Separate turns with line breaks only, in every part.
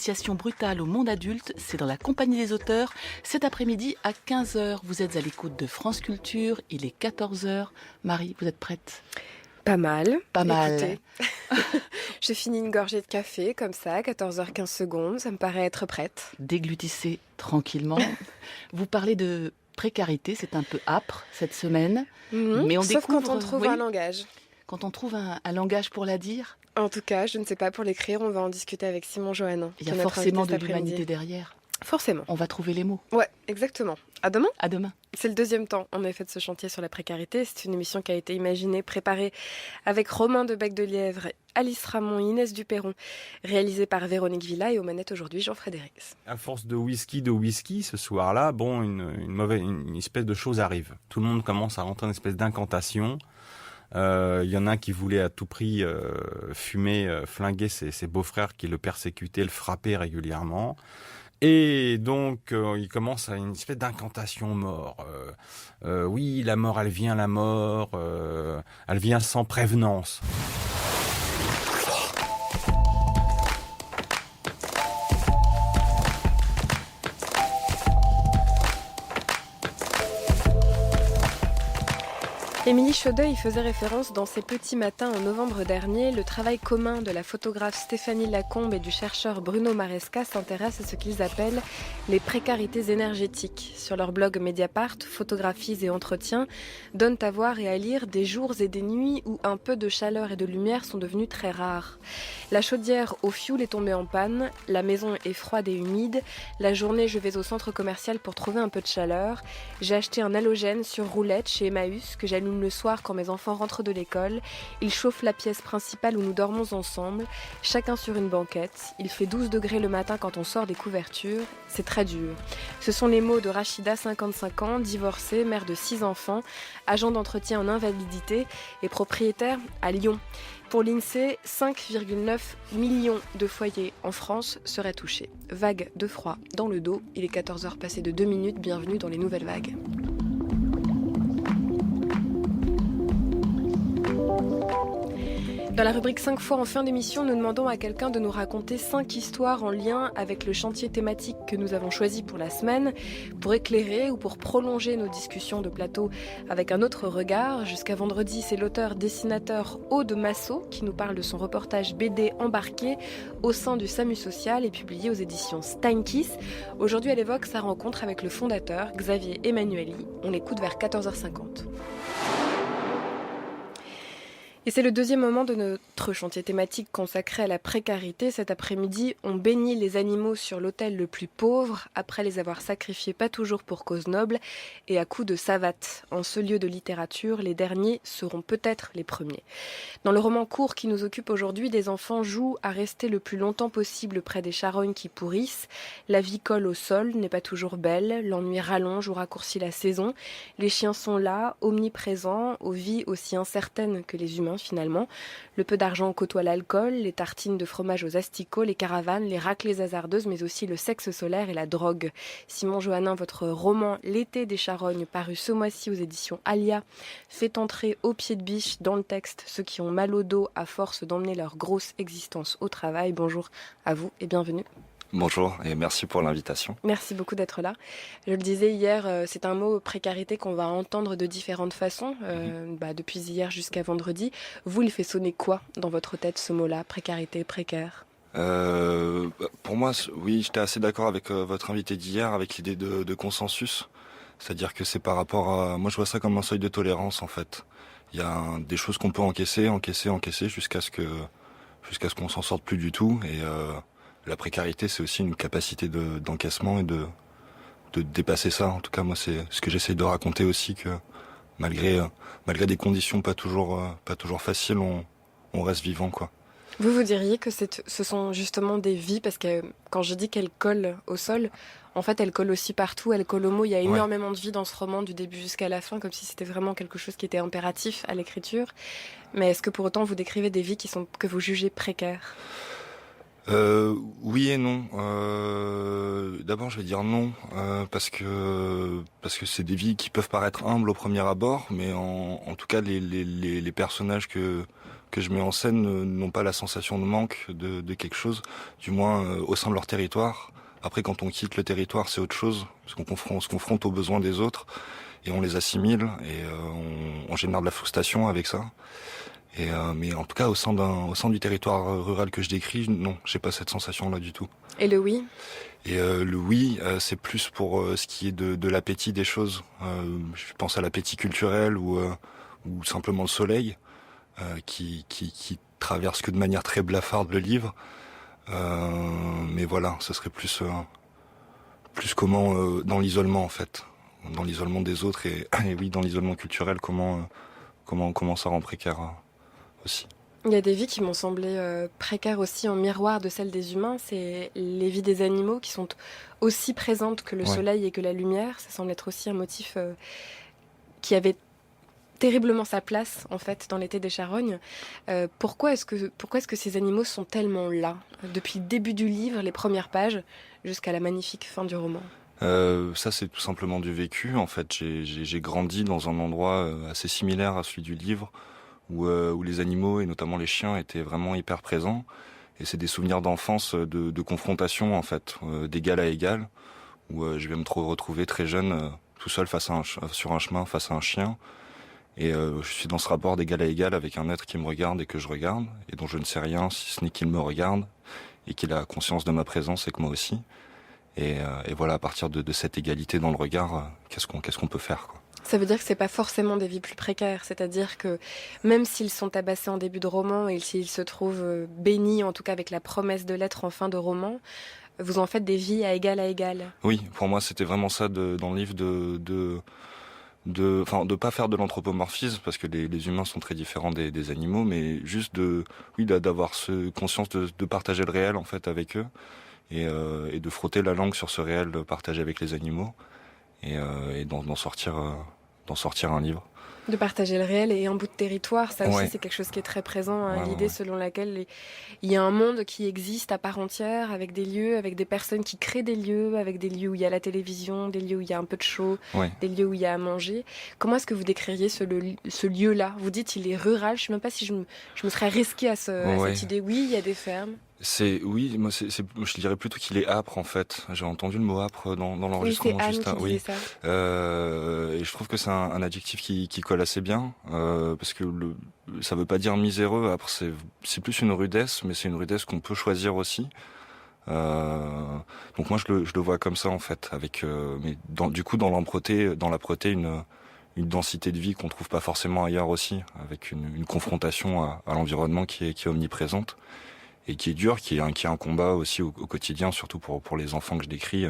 Initiation brutale au monde adulte, c'est dans la compagnie des auteurs, cet après-midi à 15 heures. Vous êtes à l'écoute de France Culture, il est 14 heures. Marie, vous êtes prête ?
Pas mal.
Pas mal.
Écoutez, j'ai fini une gorgée de café, comme ça, 14h15 secondes, ça me paraît être prête.
Déglutissez tranquillement. Vous parlez de précarité, c'est un peu âpre cette semaine. Mais on
Sauf
découvre,
quand on trouve un langage.
Quand on trouve un langage pour la dire.
En tout cas, je ne sais pas pour l'écrire, on va en discuter avec Simon Johannin.
Il y a forcément de l'humanité derrière.
Forcément.
On va trouver les mots.
Ouais, exactement. À demain.
À demain.
C'est le deuxième temps, en effet, de ce chantier sur la précarité. C'est une émission qui a été imaginée, préparée avec Romain de Bec-de-Lièvre, Alice Ramon, Inès Duperron, réalisée par Véronique Villa et aux manettes aujourd'hui Jean-Frédéric.
À force de whisky, ce soir-là, une espèce de chose arrive. Tout le monde commence à rentrer dans une espèce d'incantation. Il y en a un qui voulait à tout prix flinguer ses beaux-frères qui le persécutaient, le frappaient régulièrement. Et donc, il commence à une espèce d'incantation mort. Oui, la mort, elle vient sans prévenance.
Émilie Chaudeuil faisait référence dans ses petits matins en novembre dernier. Le travail commun de la photographe Stéphanie Lacombe et du chercheur Bruno Maresca s'intéresse à ce qu'ils appellent les précarités énergétiques. Sur leur blog Mediapart, photographies et entretiens donnent à voir et à lire des jours et des nuits où un peu de chaleur et de lumière sont devenus très rares. La chaudière au fioul est tombée en panne, la maison est froide et humide, la journée je vais au centre commercial pour trouver un peu de chaleur, j'ai acheté un halogène sur roulette chez Emmaüs que j'allume le soir quand mes enfants rentrent de l'école. Il chauffe la pièce principale où nous dormons ensemble, chacun sur une banquette. Il fait 12 degrés le matin quand on sort des couvertures. C'est très dur. Ce sont les mots de Rachida, 55 ans, divorcée, mère de 6 enfants, agent d'entretien en invalidité et propriétaire à Lyon. Pour l'INSEE, 5,9 millions de foyers en France seraient touchés. Vague de froid dans le dos. Il est 14h passé de 2 minutes. Bienvenue dans les nouvelles vagues. Dans la rubrique 5 fois en fin d'émission, nous demandons à quelqu'un de nous raconter 5 histoires en lien avec le chantier thématique que nous avons choisi pour la semaine, pour éclairer ou pour prolonger nos discussions de plateau avec un autre regard. Jusqu'à vendredi, c'est l'auteur-dessinateur Aude Massot qui nous parle de son reportage BD embarqué au sein du SAMU social et publié aux éditions Steinkiss. Aujourd'hui, elle évoque sa rencontre avec le fondateur, Xavier Emmanuelli. On l'écoute vers 14h50. Et c'est le deuxième moment de notre chantier thématique consacré à la précarité. Cet après-midi, on bénit les animaux sur l'autel le plus pauvre, après les avoir sacrifiés pas toujours pour cause noble, et à coups de savate. En ce lieu de littérature, les derniers seront peut-être les premiers. Dans le roman court qui nous occupe aujourd'hui, des enfants jouent à rester le plus longtemps possible près des charognes qui pourrissent. La vie colle au sol, n'est pas toujours belle, l'ennui rallonge ou raccourcit la saison. Les chiens sont là, omniprésents, aux vies aussi incertaines que les humains. Finalement, le peu d'argent côtoie l'alcool, les tartines de fromage aux asticots, les caravanes, les raclées hasardeuses, mais aussi le sexe solaire et la drogue. Simon Johannin, votre roman L'été des charognes, paru ce mois-ci aux éditions Alia, fait entrer au pied de biche dans le texte ceux qui ont mal au dos à force d'emmener leur grosse existence au travail. Bonjour à vous et bienvenue.
Bonjour et merci pour l'invitation.
Merci beaucoup d'être là. Je le disais hier, c'est un mot précarité qu'on va entendre de différentes façons, depuis hier jusqu'à vendredi. Vous, il fait sonner quoi dans votre tête ce mot-là, précarité, précaire ?
Pour moi, oui, j'étais assez d'accord avec votre invité d'hier, avec l'idée de consensus. C'est-à-dire que c'est par rapport à... Moi, je vois ça comme un seuil de tolérance, en fait. Il y a des choses qu'on peut encaisser jusqu'à ce qu'on s'en sorte plus du tout. Et la précarité, c'est aussi une capacité d'encaissement et de dépasser ça. En tout cas, moi, c'est ce que j'essaie de raconter aussi, que malgré des conditions pas toujours faciles, on reste vivant, quoi.
Vous diriez que ce sont justement des vies, parce que quand je dis qu'elles collent au sol, en fait, elles collent aussi partout, elles collent aux mots. Il y a énormément de vie dans ce roman, du début jusqu'à la fin, comme si c'était vraiment quelque chose qui était impératif à l'écriture. Mais est-ce que pour autant vous décrivez des vies que vous jugez précaires ?
Oui et non. D'abord, je vais dire non, parce que c'est des vies qui peuvent paraître humbles au premier abord, mais en tout cas, les personnages que que je mets en scène n'ont pas la sensation de manque de quelque chose, du moins au sein de leur territoire. Après, quand on quitte le territoire, c'est autre chose, parce qu'on se confronte aux besoins des autres, et on les assimile, et on génère de la frustration avec ça. Mais en tout cas, au sein du territoire rural que je décris, non, j'ai pas cette sensation-là du tout.
Et le oui?
Et le oui, c'est plus pour ce qui est de l'appétit des choses. Je pense à l'appétit culturel ou simplement le soleil qui traverse que de manière très blafarde le livre. Mais voilà, ce serait plus comment dans l'isolement en fait, dans l'isolement des autres et oui, dans l'isolement culturel, comment ça rend précaire aussi.
Il y a des vies qui m'ont semblé précaires aussi en miroir de celles des humains. C'est les vies des animaux qui sont aussi présentes que le soleil et que la lumière. Ça semble être aussi un motif qui avait terriblement sa place en fait dans l'été des charognes. Pourquoi est-ce que ces animaux sont tellement là depuis le début du livre, les premières pages, jusqu'à la magnifique fin du roman?
Ça c'est tout simplement du vécu. En fait, j'ai grandi dans un endroit assez similaire à celui du livre. Où les animaux et notamment les chiens étaient vraiment hyper présents, et c'est des souvenirs d'enfance de confrontation en fait, d'égal à égal, où je vais me retrouver très jeune tout seul sur un chemin face à un chien, et je suis dans ce rapport d'égal à égal avec un être qui me regarde et que je regarde et dont je ne sais rien si ce n'est qu'il me regarde et qu'il a conscience de ma présence et que moi aussi, et voilà, à partir de cette égalité dans le regard, qu'est-ce qu'on peut faire quoi.
Ça veut dire que c'est pas forcément des vies plus précaires, c'est-à-dire que même s'ils sont tabassés en début de roman et s'ils se trouvent bénis, en tout cas avec la promesse de l'être en fin de roman, vous en faites des vies à égal à égal.
Oui, pour moi c'était vraiment ça dans le livre de pas faire de l'anthropomorphisme parce que les humains sont très différents des animaux, mais juste d'avoir conscience de partager le réel en fait avec eux et de frotter la langue sur ce réel partagé avec les animaux. Et d'en sortir un livre.
De partager le réel et un bout de territoire, ça aussi
Ouais.
c'est quelque chose qui est très présent, hein,
Ouais,
l'idée
ouais.
selon laquelle il y a un monde qui existe à part entière, avec des lieux, avec des personnes qui créent des lieux, avec des lieux où il y a la télévision, des lieux où il y a un peu de show,
Ouais.
des lieux où il y a à manger. Comment est-ce que vous décririez ce lieu-là? Vous dites il est rural, je ne sais même pas si je me serais risquée à
Ouais.
cette idée. Oui, il y a des fermes.
Moi je dirais plutôt qu'il est âpre en fait. J'ai entendu le mot âpre dans
Oui,
l'enregistrement
c'est Anne
juste.
qui disait ça.
Et je trouve que c'est un adjectif qui colle assez bien parce que ça veut pas dire miséreux. Âpre, c'est plus une rudesse, mais c'est une rudesse qu'on peut choisir aussi. Donc moi je le vois comme ça en fait, avec mais dans l'âpreté une densité de vie qu'on trouve pas forcément ailleurs aussi, avec une confrontation à l'environnement qui est omniprésente et qui est dur, qui est un combat aussi au quotidien, surtout pour les enfants que je décris,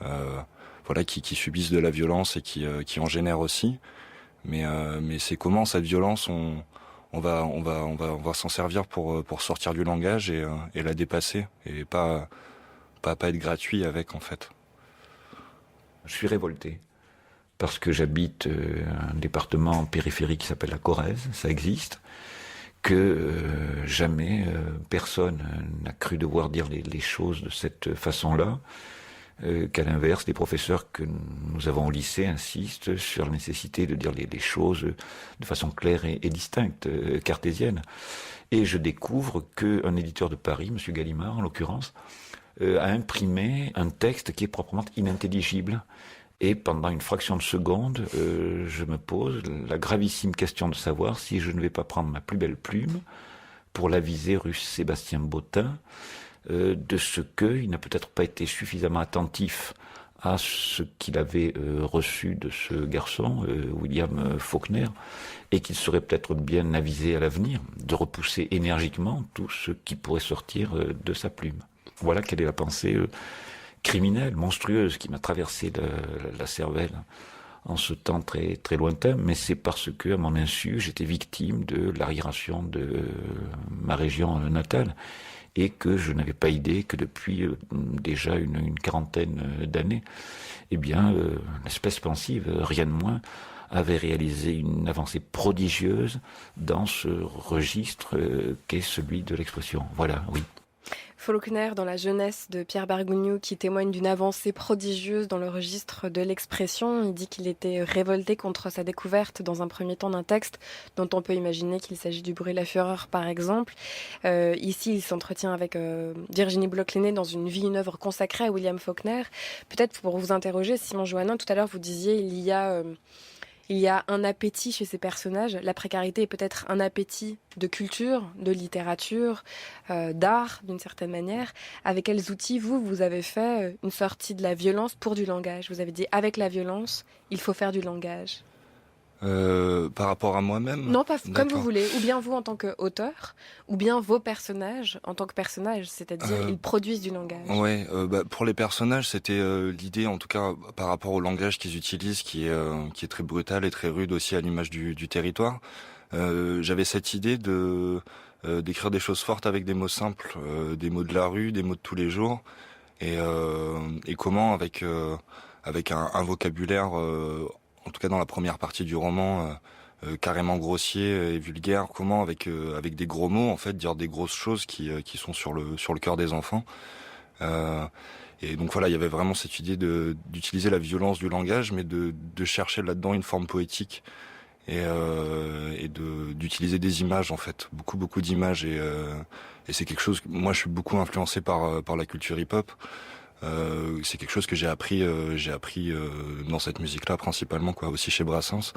voilà, qui subissent de la violence et qui en génèrent aussi. Mais c'est comment cette violence on va s'en servir pour sortir du langage et la dépasser et pas être gratuit avec en fait.
Je suis révolté parce que j'habite un département périphérique qui s'appelle la Corrèze, ça existe, que jamais personne n'a cru devoir dire les choses de cette façon-là, qu'à l'inverse, les professeurs que nous avons au lycée insistent sur la nécessité de dire les choses de façon claire et distincte, cartésienne. Et je découvre qu'un éditeur de Paris, M. Gallimard en l'occurrence, a imprimé un texte qui est proprement inintelligible. Et pendant une fraction de seconde, je me pose la gravissime question de savoir si je ne vais pas prendre ma plus belle plume pour l'aviser rue Sébastien Bottin de ce qu'il n'a peut-être pas été suffisamment attentif à ce qu'il avait reçu de ce garçon, William Faulkner, et qu'il serait peut-être bien avisé à l'avenir de repousser énergiquement tout ce qui pourrait sortir de sa plume. Voilà quelle est la pensée criminelle, monstrueuse, qui m'a traversé la cervelle en ce temps très, très lointain, mais c'est parce que, à mon insu, j'étais victime de l'arriération de ma région natale et que je n'avais pas idée que depuis déjà une quarantaine d'années, eh bien, l'espèce pensive, rien de moins, avait réalisé une avancée prodigieuse dans ce registre qu'est celui de l'expression. Voilà, oui.
Faulkner dans la jeunesse de Pierre Bergogneau qui témoigne d'une avancée prodigieuse dans le registre de l'expression. Il dit qu'il était révolté contre sa découverte dans un premier temps d'un texte dont on peut imaginer qu'il s'agit du Bruit et la Fureur par exemple. Ici, il s'entretient avec Virginie Bloch-Lenné dans Une vie, une œuvre consacrée à William Faulkner. Peut-être pour vous interroger, Simon Joannin, tout à l'heure vous disiez il y a un appétit chez ces personnages. La précarité est peut-être un appétit de culture, de littérature, d'art, d'une certaine manière. Avec quels outils, vous avez fait une sortie de la violence pour du langage? Vous avez dit, avec la violence, il faut faire du langage.
Par rapport à moi-même?
Non, pas comme vous
D'accord.
voulez. Ou bien vous en tant qu'auteur, ou bien vos personnages en tant que personnages, c'est-à-dire ils produisent du langage.
Ouais, pour les personnages, c'était l'idée, en tout cas par rapport au langage qu'ils utilisent, qui est très brutal et très rude aussi à l'image du territoire. J'avais cette idée de d'écrire des choses fortes avec des mots simples, des mots de la rue, des mots de tous les jours, et comment avec un vocabulaire, en tout cas dans la première partie du roman, carrément grossier et vulgaire, comment avec des gros mots en fait dire des grosses choses qui sont sur le cœur des enfants. Euh, et donc voilà, il y avait vraiment cette idée d'utiliser la violence du langage, mais de chercher là-dedans une forme poétique et d'utiliser des images en fait, beaucoup d'images et c'est quelque chose. Moi, je suis beaucoup influencé par la culture hip-hop. C'est quelque chose que j'ai appris dans cette musique-là principalement, quoi, aussi chez Brassens.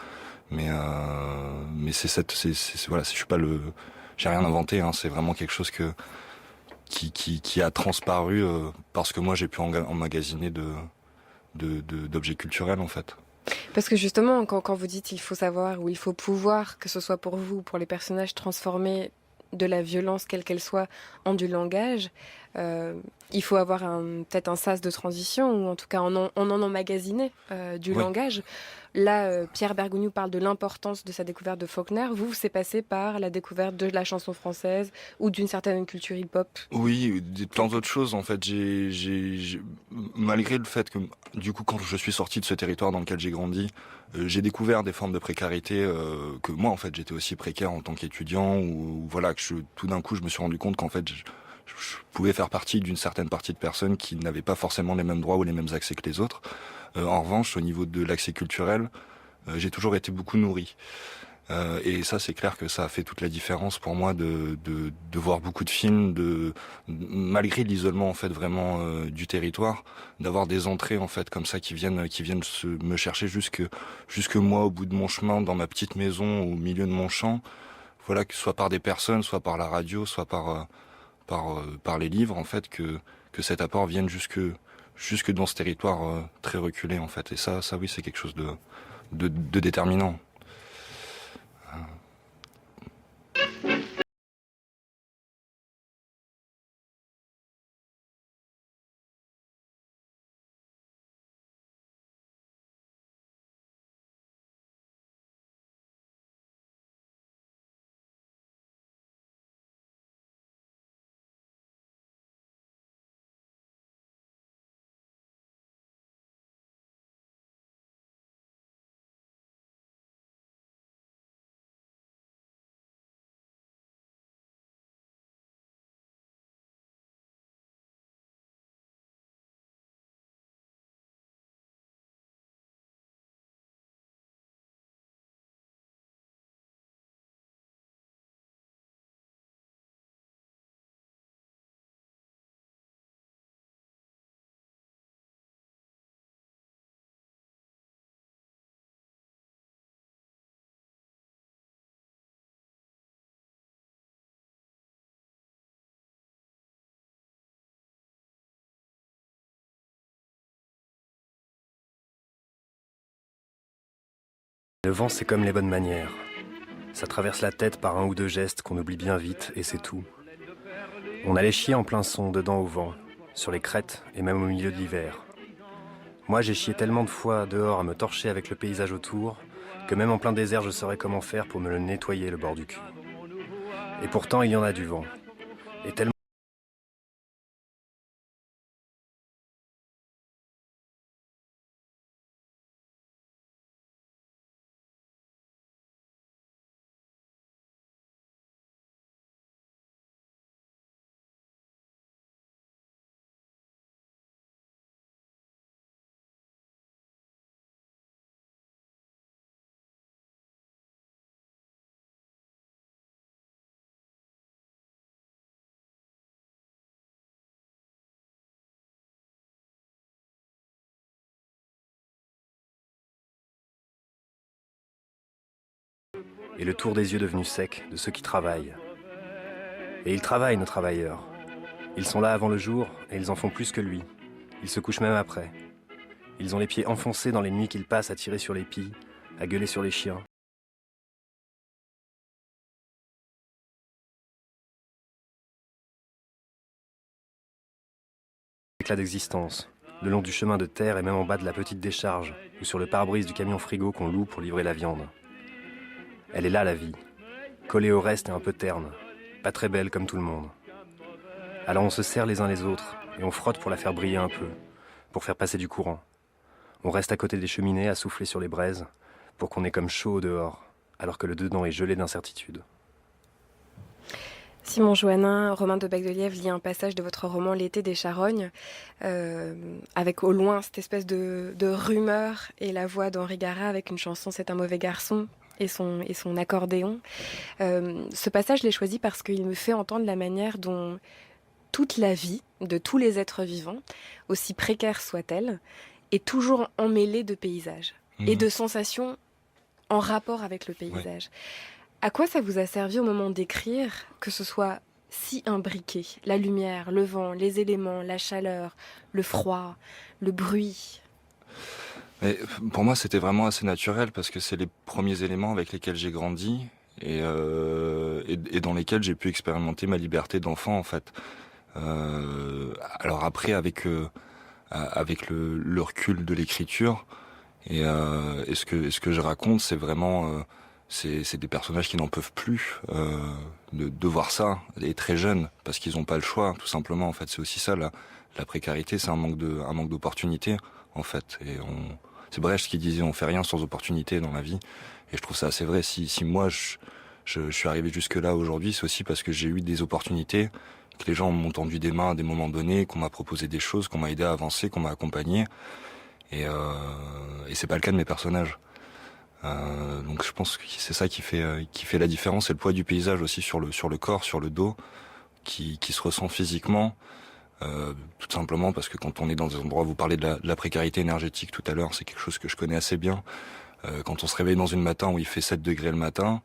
Mais voilà, je suis pas j'ai rien inventé, hein, c'est vraiment quelque chose qui a transparu parce que moi j'ai pu emmagasiner d'objets culturels en fait.
Parce que justement, quand vous dites il faut savoir ou il faut pouvoir, que ce soit pour vous ou pour les personnages, transformer de la violence, quelle qu'elle soit, en du langage, il faut avoir peut-être un sas de transition, ou en tout cas en emmagasiner du
Oui.
langage. Là, Pierre Bergogneau parle de l'importance de sa découverte de Faulkner. Vous, c'est passé par la découverte de la chanson française ou d'une certaine culture hip-hop?
Oui, plein d'autres choses en fait. Malgré le fait que du coup quand je suis sorti de ce territoire dans lequel j'ai grandi, j'ai découvert des formes de précarité que moi en fait j'étais aussi précaire en tant qu'étudiant ou voilà que tout d'un coup je me suis rendu compte qu'en fait je pouvais faire partie d'une certaine partie de personnes qui n'avaient pas forcément les mêmes droits ou les mêmes accès que les autres. En revanche, au niveau de l'accès culturel, j'ai toujours été beaucoup nourri. Et ça, c'est clair que ça a fait toute la différence pour moi de voir beaucoup de films, malgré l'isolement en fait vraiment du territoire, d'avoir des entrées en fait comme ça qui viennent me chercher jusque moi au bout de mon chemin dans ma petite maison au milieu de mon champ. Voilà, que ce soit par des personnes, soit par la radio, soit par les livres en fait que cet apport vienne jusque dans ce territoire très reculé en fait. Et ça oui, c'est quelque chose de déterminant.
Le vent, c'est comme les bonnes manières. Ça traverse la tête par un ou deux gestes qu'on oublie bien vite, et c'est tout. On allait chier en plein son, dedans au vent, sur les crêtes et même au milieu de l'hiver. Moi, j'ai chié tellement de fois dehors à me torcher avec le paysage autour, que même en plein désert, je saurais comment faire pour me le nettoyer le bord du cul. Et pourtant, il y en a du vent. Et tellement et le tour des yeux devenu sec de ceux qui travaillent. Et ils travaillent, nos travailleurs. Ils sont là avant le jour et ils en font plus que lui. Ils se couchent même après. Ils ont les pieds enfoncés dans les nuits qu'ils passent à tirer sur les pies, à gueuler sur les chiens. Éclat d'existence, le long du chemin de terre et même en bas de la petite décharge, ou sur le pare-brise du camion frigo qu'on loue pour livrer la viande. Elle est là, la vie, collée au reste et un peu terne, pas très belle comme tout le monde. Alors on se serre les uns les autres, et on frotte pour la faire briller un peu, pour faire passer du courant. On reste à côté des cheminées à souffler sur les braises, pour qu'on ait comme chaud au dehors, alors que le dedans est gelé d'incertitude.
Simon Joannin, Romain de Becdelièvre lit un passage de votre roman L'été des charognes, avec au loin cette espèce de rumeur et la voix d'Henri Garat avec une chanson C'est un mauvais garçon et son accordéon. Ce passage, je l'ai choisi parce qu'il me fait entendre la manière dont toute la vie de tous les êtres vivants, aussi précaire soit-elle, est toujours emmêlée de paysages et de sensations en rapport avec le paysage. Ouais. À quoi ça vous a servi au moment d'écrire que ce soit si imbriqué? La lumière, le vent, les éléments, la chaleur, le froid, le bruit.
Mais pour moi, c'était vraiment assez naturel parce que c'est les premiers éléments avec lesquels j'ai grandi et dans lesquels j'ai pu expérimenter ma liberté d'enfant, en fait. Alors après, avec le recul de l'écriture et ce que je raconte, c'est vraiment... C'est des personnages qui n'en peuvent plus de voir ça, et très jeunes, parce qu'ils n'ont pas le choix, tout simplement. En fait, c'est aussi ça, la précarité, c'est un manque d'opportunités, en fait. Et c'est Brecht qui disait, on fait rien sans opportunité dans la vie. Et je trouve ça assez vrai. Si moi, je suis arrivé jusque-là aujourd'hui, c'est aussi parce que j'ai eu des opportunités, que les gens m'ont tendu des mains à des moments donnés, qu'on m'a proposé des choses, qu'on m'a aidé à avancer, qu'on m'a accompagné. Et c'est pas le cas de mes personnages. Donc je pense que c'est ça qui fait la différence, et le poids du paysage aussi sur le corps, sur le dos, qui se ressent physiquement, tout simplement parce que quand on est dans des endroits, vous parlez de la précarité énergétique tout à l'heure, c'est quelque chose que je connais assez bien. Quand on se réveille dans une matin où il fait 7 degrés le matin,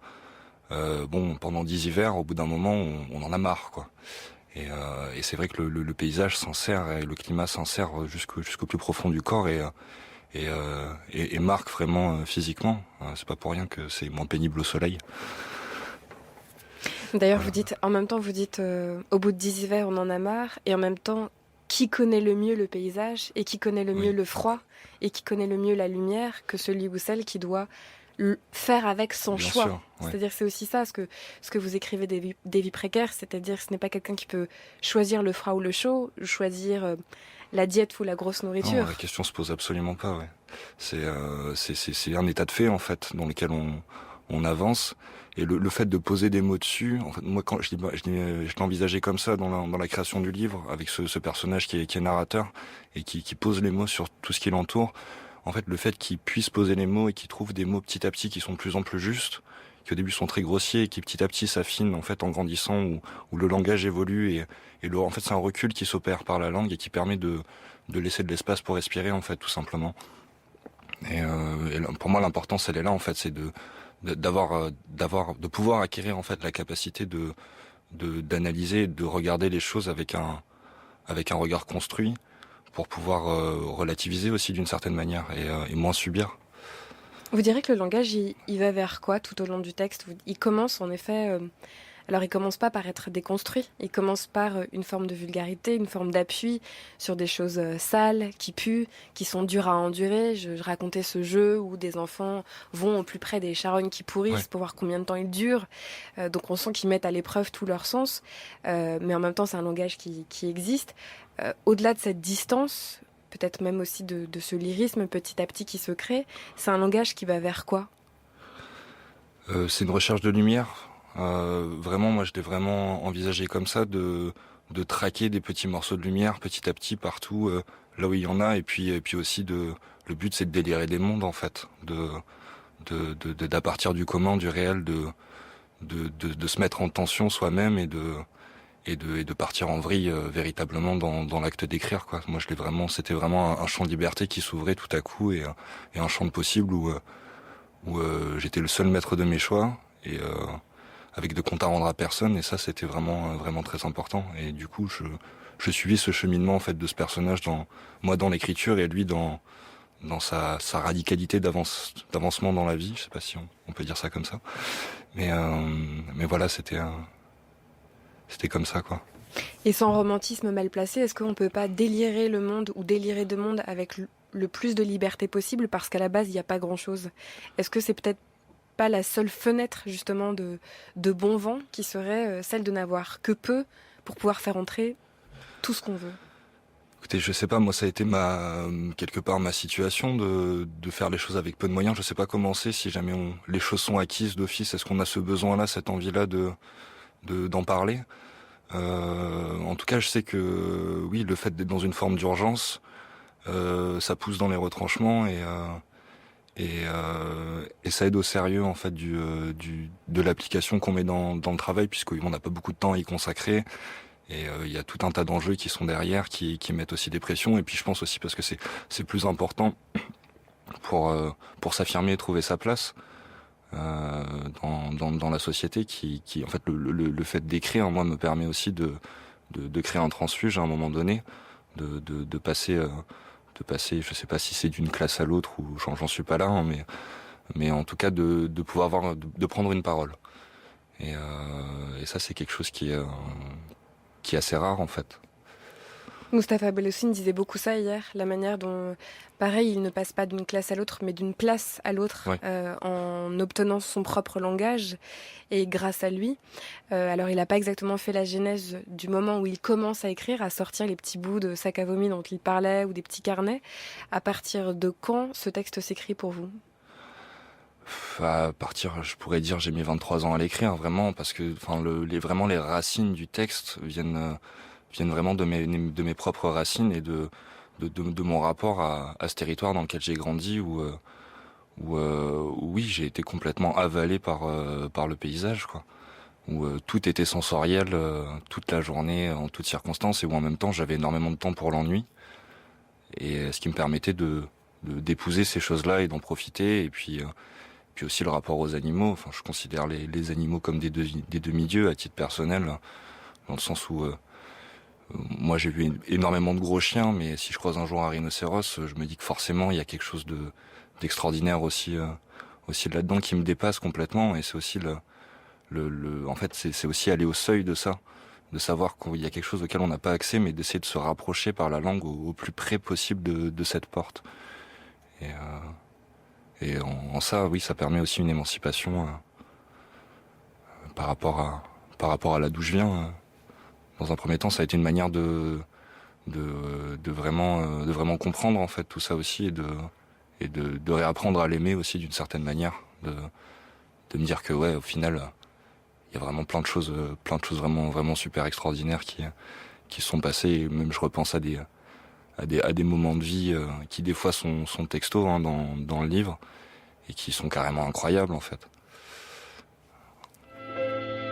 pendant 10 hivers, au bout d'un moment, on en a marre, quoi. Et c'est vrai que le paysage s'en sert, et le climat s'en sert jusqu'au plus profond du corps, et marque vraiment physiquement. C'est pas pour rien que c'est moins pénible au soleil.
D'ailleurs, vous dites au bout de 10 hivers, on en a marre, et en même temps, qui connaît le mieux le paysage, et qui connaît le mieux le froid, et qui connaît le mieux la lumière que celui ou celle qui doit faire avec son
Bien
choix.
sûr, ouais.
C'est-à-dire, c'est aussi ça, ce que vous écrivez des vies précaires, c'est-à-dire ce n'est pas quelqu'un qui peut choisir le froid ou le chaud, choisir la diète ou la grosse nourriture.
Non, la question se pose absolument pas, ouais. C'est un état de fait, en fait, dans lequel on avance. Et le fait de poser des mots dessus, en fait, moi, quand je l'ai envisagé comme ça dans la création du livre, avec ce personnage qui est narrateur, et qui pose les mots sur tout ce qui l'entoure. En fait, le fait qu'il puisse poser les mots et qu'il trouve des mots petit à petit qui sont de plus en plus justes, qui au début sont très grossiers et qui petit à petit s'affinent, en fait, en grandissant, où le langage évolue, en fait, c'est un recul qui s'opère par la langue et qui permet de laisser de l'espace pour respirer, en fait, tout simplement. Et pour moi, l'importance, elle est là, en fait, c'est de pouvoir acquérir, en fait, la capacité d'analyser, de regarder les choses avec un regard construit, pour pouvoir relativiser aussi d'une certaine manière, et moins subir.
Vous direz que le langage, il va vers quoi tout au long du texte? Il commence en effet... Alors il commence pas par être déconstruit, il commence par une forme de vulgarité, une forme d'appui sur des choses sales, qui puent, qui sont dures à endurer. Je racontais ce jeu où des enfants vont au plus près des charognes qui pourrissent pour voir combien de temps ils durent. Donc on sent qu'ils mettent à l'épreuve tout leur sens, mais en même temps c'est un langage qui existe. Au-delà de cette distance, peut-être même aussi de ce lyrisme petit à petit qui se crée, c'est un langage qui va vers quoi?
C'est une recherche de lumière. Vraiment, moi je l'ai vraiment envisagé comme ça, de traquer des petits morceaux de lumière petit à petit partout, là où il y en a, et puis aussi le but c'est de délirer des mondes, en fait, d'à partir du commun, du réel, de se mettre en tension soi-même et de partir en vrille véritablement dans l'acte d'écrire, quoi. Moi c'était vraiment un champ de liberté qui s'ouvrait tout à coup, et un champ de possible où j'étais le seul maître de mes choix. et avec de comptes à rendre à personne. Et ça, c'était vraiment très important. Et du coup, je suivis ce cheminement en fait de ce personnage dans l'écriture et lui dans sa radicalité d'avancement dans la vie. Je sais pas si on peut dire ça comme ça. Mais voilà, c'était comme ça, quoi.
Et sans romantisme mal placé, est-ce qu'on ne peut pas délirer le monde ou délirer de monde avec le plus de liberté possible parce qu'à la base, il n'y a pas grand-chose? Est-ce que c'est peut-être pas la seule fenêtre justement de bon vent qui serait celle de n'avoir que peu pour pouvoir faire entrer tout ce qu'on veut?
Écoutez, je sais pas, moi ça a été quelque part ma situation de faire les choses avec peu de moyens. Je sais pas comment c'est, si jamais les choses sont acquises d'office, est-ce qu'on a ce besoin-là, cette envie-là d'en parler? En tout cas, je sais que oui, le fait d'être dans une forme d'urgence, ça pousse dans les retranchements et ça aide au sérieux en fait de l'application qu'on met dans le travail, puisqu'on n'a pas beaucoup de temps à y consacrer. Et il y a tout un tas d'enjeux qui sont derrière, qui mettent aussi des pressions. Et puis je pense aussi parce que c'est plus important pour s'affirmer et trouver sa place dans la société, qui en fait le fait d'écrire, moi, me permet aussi de créer un transfuge à un moment donné, de passer je sais pas si c'est d'une classe à l'autre ou j'en suis pas là, hein, mais en tout cas de pouvoir de prendre une parole. Et ça, c'est quelque chose qui est assez rare en fait.
Mustapha Bellossine disait beaucoup ça hier, la manière dont, pareil, il ne passe pas d'une classe à l'autre, mais d'une place à l'autre,
Ouais.
en obtenant son propre langage, et grâce à lui. Alors, il n'a pas exactement fait la genèse du moment où il commence à écrire, à sortir les petits bouts de sac à vomi dont il parlait, ou des petits carnets. À partir de quand ce texte s'écrit pour vous?
À partir, je pourrais dire, j'ai mis 23 ans à l'écrire, vraiment, parce que enfin vraiment les racines du texte viennent vraiment de mes propres racines et de mon rapport à ce territoire dans lequel j'ai grandi, où oui, j'ai été complètement avalé par le paysage, quoi. Où tout était sensoriel toute la journée, en toutes circonstances, et où en même temps j'avais énormément de temps pour l'ennui, et ce qui me permettait d'épouser ces choses-là et d'en profiter. Et puis aussi le rapport aux animaux. Enfin, je considère les animaux comme des demi-dieux à titre personnel, dans le sens où moi j'ai vu énormément de gros chiens, mais si je croise un jour un rhinocéros, je me dis que forcément il y a quelque chose d'extraordinaire aussi là-dedans, qui me dépasse complètement. Et c'est aussi en fait c'est aussi aller au seuil de ça, de savoir qu'il y a quelque chose auquel on n'a pas accès, mais d'essayer de se rapprocher par la langue au plus près possible de cette porte. Et en ça, oui, ça permet aussi une émancipation par rapport à là d'où je viens. Dans un premier temps, ça a été une manière de vraiment comprendre en fait tout ça aussi, et de réapprendre à l'aimer aussi d'une certaine manière, de me dire que ouais, au final, il y a vraiment plein de choses vraiment super extraordinaires qui se sont passées. Et même je repense à des moments de vie qui des fois sont textos, hein, dans le livre, et qui sont carrément incroyables en fait.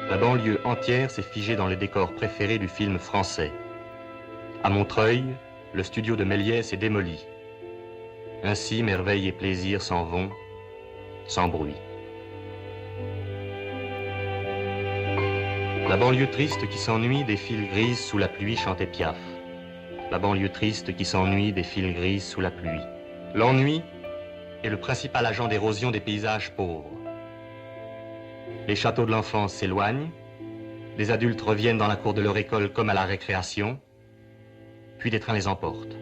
La banlieue entière s'est figée dans le décor préféré du film français. À Montreuil, le studio de Méliès est démoli. Ainsi, merveille et plaisir s'en vont, sans bruit. La banlieue triste qui s'ennuie des fils grises sous la pluie chantait Piaf. La banlieue triste qui s'ennuie des fils grises sous la pluie. L'ennui est le principal agent d'érosion des paysages pauvres. Les châteaux de l'enfance s'éloignent, les adultes reviennent dans la cour de leur école comme à la récréation, puis des trains les emportent.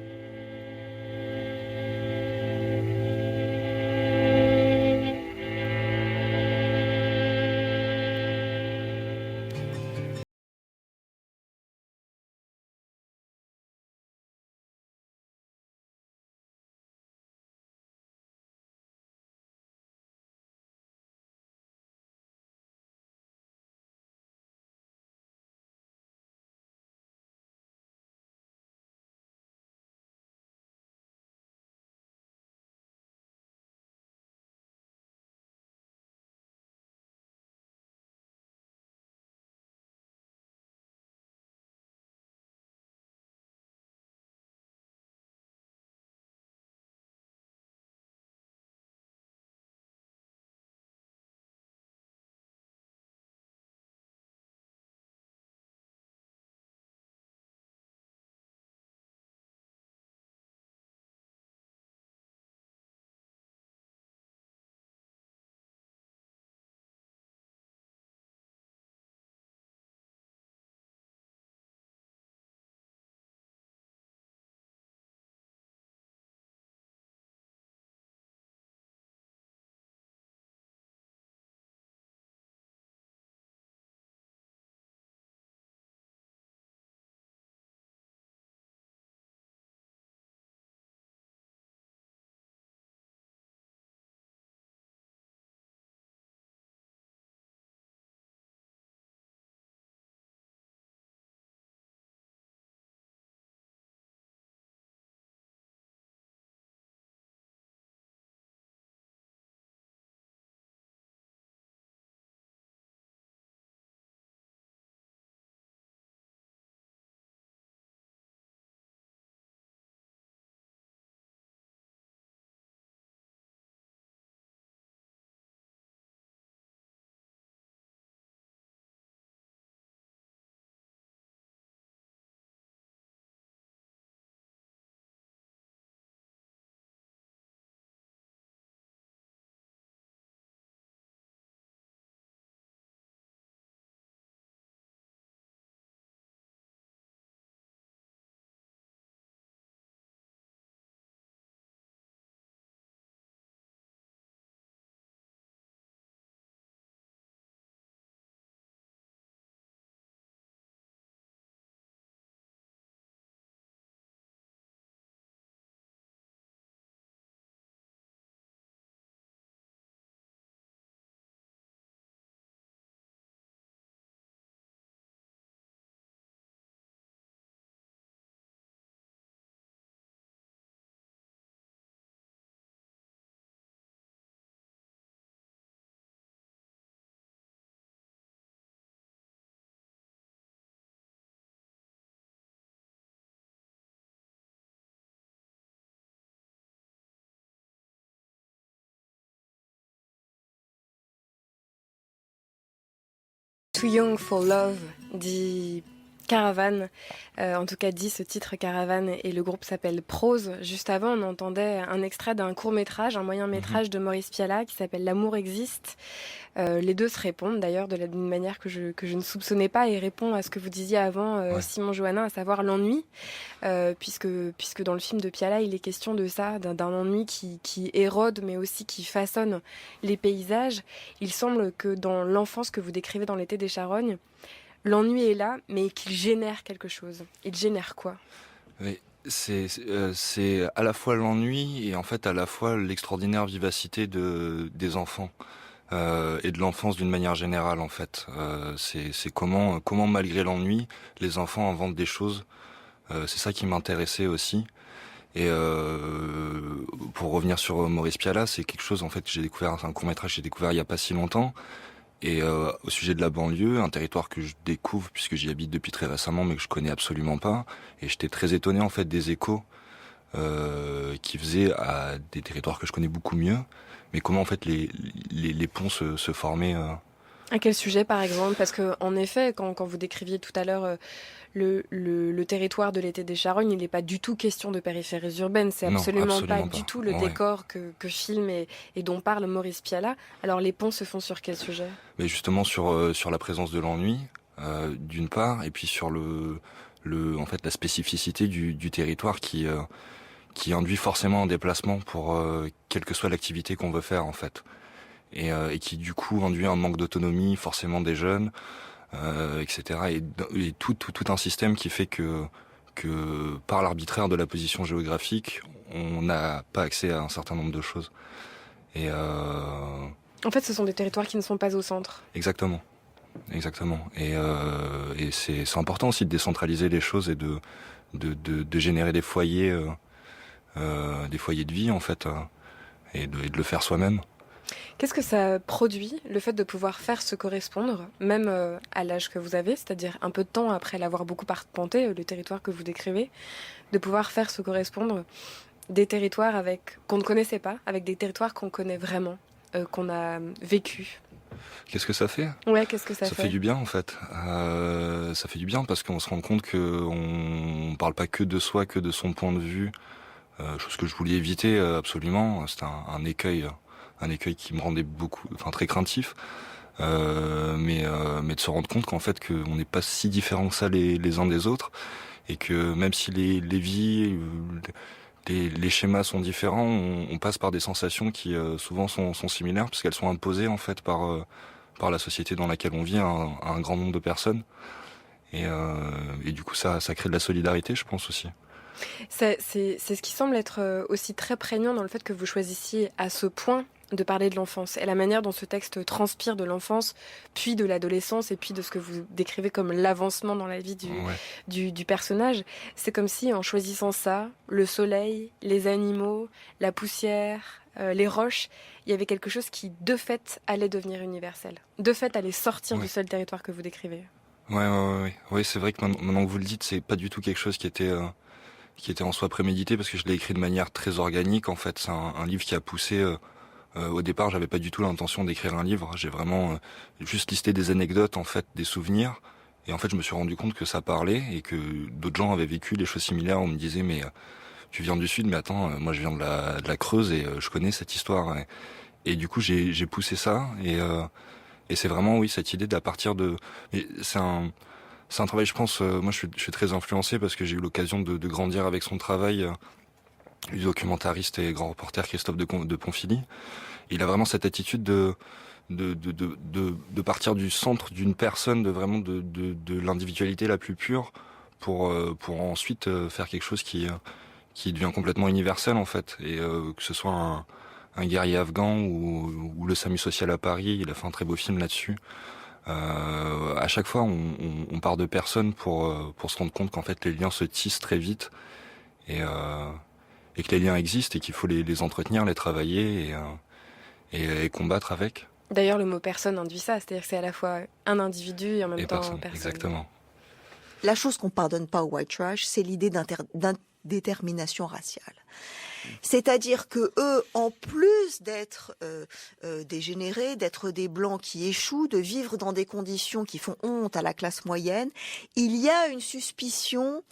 Too Young for Love, dit Caravane, en tout cas dit ce titre Caravane, et le groupe s'appelle Prose. Juste avant, on entendait un extrait d'un court-métrage, un moyen-métrage de Maurice Pialat qui s'appelle L'amour existe. Les deux se répondent d'ailleurs d'une manière que je ne soupçonnais pas, et répond à ce que vous disiez avant, Simon Johannin, à savoir l'ennui, puisque dans le film de Pialat, il est question de ça, d'un ennui qui érode, mais aussi qui façonne les paysages. Il semble que dans l'enfance que vous décrivez dans L'été des Charognes, l'ennui est là, mais qu'il génère quelque chose. Il génère quoi ?
Oui, c'est à la fois l'ennui et en fait à la fois l'extraordinaire vivacité des enfants et de l'enfance d'une manière générale en fait. C'est comment malgré l'ennui, les enfants inventent des choses. C'est ça qui m'intéressait aussi. Et pour revenir sur Maurice Pialat, c'est quelque chose en fait que j'ai découvert, c'est un court-métrage que j'ai découvert il y a pas si longtemps. Et au sujet de la banlieue, un territoire que je découvre puisque j'y habite depuis très récemment, mais que je connais absolument pas. Et j'étais très étonné en fait des échos qui faisaient à des territoires que je connais beaucoup mieux. Mais comment en fait les ponts se formaient.
À quel sujet par exemple ? Parce que en effet, quand vous décriviez tout à l'heure le territoire de L'été des Charognes, il n'est pas du tout question de périphéries urbaines. C'est absolument pas du tout le décor que filme et dont parle Maurice Pialat. Alors les ponts se font sur quel sujet ?
Mais justement sur la présence de l'ennui, d'une part, et puis sur en fait la spécificité du territoire qui induit forcément un déplacement pour quelle que soit l'activité qu'on veut faire en fait. Et qui du coup induit un manque d'autonomie forcément des jeunes, etc. Et tout un système qui fait que par l'arbitraire de la position géographique, on n'a pas accès à un certain nombre de choses. Et
en fait, ce sont des territoires qui ne sont pas au centre.
Exactement. Et c'est important aussi de décentraliser les choses et de générer des foyers de vie en fait, et de le faire soi-même.
Qu'est-ce que ça produit, le fait de pouvoir faire se correspondre, même à l'âge que vous avez, c'est-à-dire un peu de temps après l'avoir beaucoup arpenté, le territoire que vous décrivez, de pouvoir faire se correspondre des territoires qu'on ne connaissait pas, avec des territoires qu'on connaît vraiment, qu'on a vécu.
Qu'est-ce que ça fait ?
Ouais, qu'est-ce que ça fait ?
Ça fait du bien en fait. Ça fait du bien parce qu'on se rend compte qu'on ne parle pas que de soi, que de son point de vue, chose que je voulais éviter absolument. C'était un écueil qui me rendait très craintif, mais de se rendre compte qu'en fait qu'on n'est pas si différents que ça les uns des autres, et que même si les vies, les schémas sont différents, on passe par des sensations qui souvent sont similaires parce qu'elles sont imposées en fait par la société dans laquelle on vit à un grand nombre de personnes, et du coup ça crée de la solidarité, je pense aussi.
C'est ce qui semble être aussi très prégnant dans le fait que vous choisissiez à ce point de parler de l'enfance, et la manière dont ce texte transpire de l'enfance, puis de l'adolescence, et puis de ce que vous décrivez comme l'avancement dans la vie du personnage. C'est comme si, en choisissant ça, le soleil, les animaux, la poussière, les roches, il y avait quelque chose qui, de fait, allait devenir universel. De fait, allait sortir du seul territoire que vous décrivez.
Oui, c'est vrai que maintenant que vous le dites, c'est pas du tout quelque chose qui était en soi prémédité, parce que je l'ai écrit de manière très organique. En fait, c'est un livre qui a poussé. Au départ, j'avais pas du tout l'intention d'écrire un livre. J'ai vraiment juste listé des anecdotes, en fait, des souvenirs. Et en fait, je me suis rendu compte que ça parlait et que d'autres gens avaient vécu des choses similaires. On me disait, mais tu viens du Sud, mais attends, moi je viens de la Creuse et je connais cette histoire. Et du coup, j'ai poussé ça. Et c'est vraiment, oui, cette idée d'à partir de... Mais c'est un travail, je pense, moi je suis très influencé parce que j'ai eu l'occasion de grandir avec son travail, du documentariste et grand reporter Christophe de Ponfilly. Il a vraiment cette attitude de partir du centre d'une personne, de l'individualité la plus pure, pour ensuite faire quelque chose qui devient complètement universel en fait. Et que ce soit un guerrier afghan ou le SAMU social à Paris, il a fait un très beau film là-dessus. À chaque fois, on part de personnes pour se rendre compte qu'en fait les liens se tissent très vite et que les liens existent et qu'il faut les entretenir, les travailler et combattre avec.
D'ailleurs, le mot personne induit ça, c'est-à-dire que c'est à la fois un individu et en même temps personne.
Exactement.
La chose qu'on pardonne pas au white trash, c'est l'idée d'indétermination raciale. C'est-à-dire que eux, en plus d'être dégénérés, d'être des blancs qui échouent, de vivre dans des conditions qui font honte à la classe moyenne, il y a une suspicion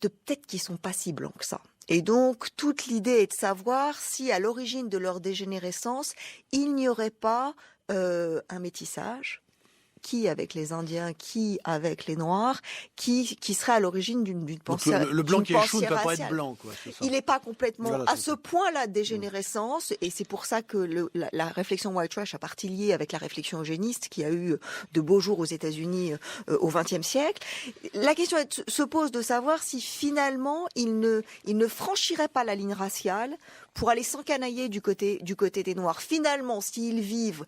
de peut-être qu'ils sont pas si blancs que ça. Et donc, toute l'idée est de savoir si, à l'origine de leur dégénérescence, il n'y aurait pas un métissage, qui avec les Indiens, qui avec les Noirs, qui serait à l'origine d'une pensée
raciale. Le blanc qui échoue ne peut pas
raciale.
être blanc, quoi. C'est ça.
Il n'est pas complètement
Voilà,
à
c'est
ce
ça.
point-là de dégénérescence, et c'est pour ça que la réflexion white trash a partie liée avec la réflexion eugéniste qui a eu de beaux jours aux États-Unis au XXe siècle. La question se pose de savoir si finalement il ne franchirait pas la ligne raciale pour aller s'encanailler du côté des Noirs. Finalement, s'ils vivent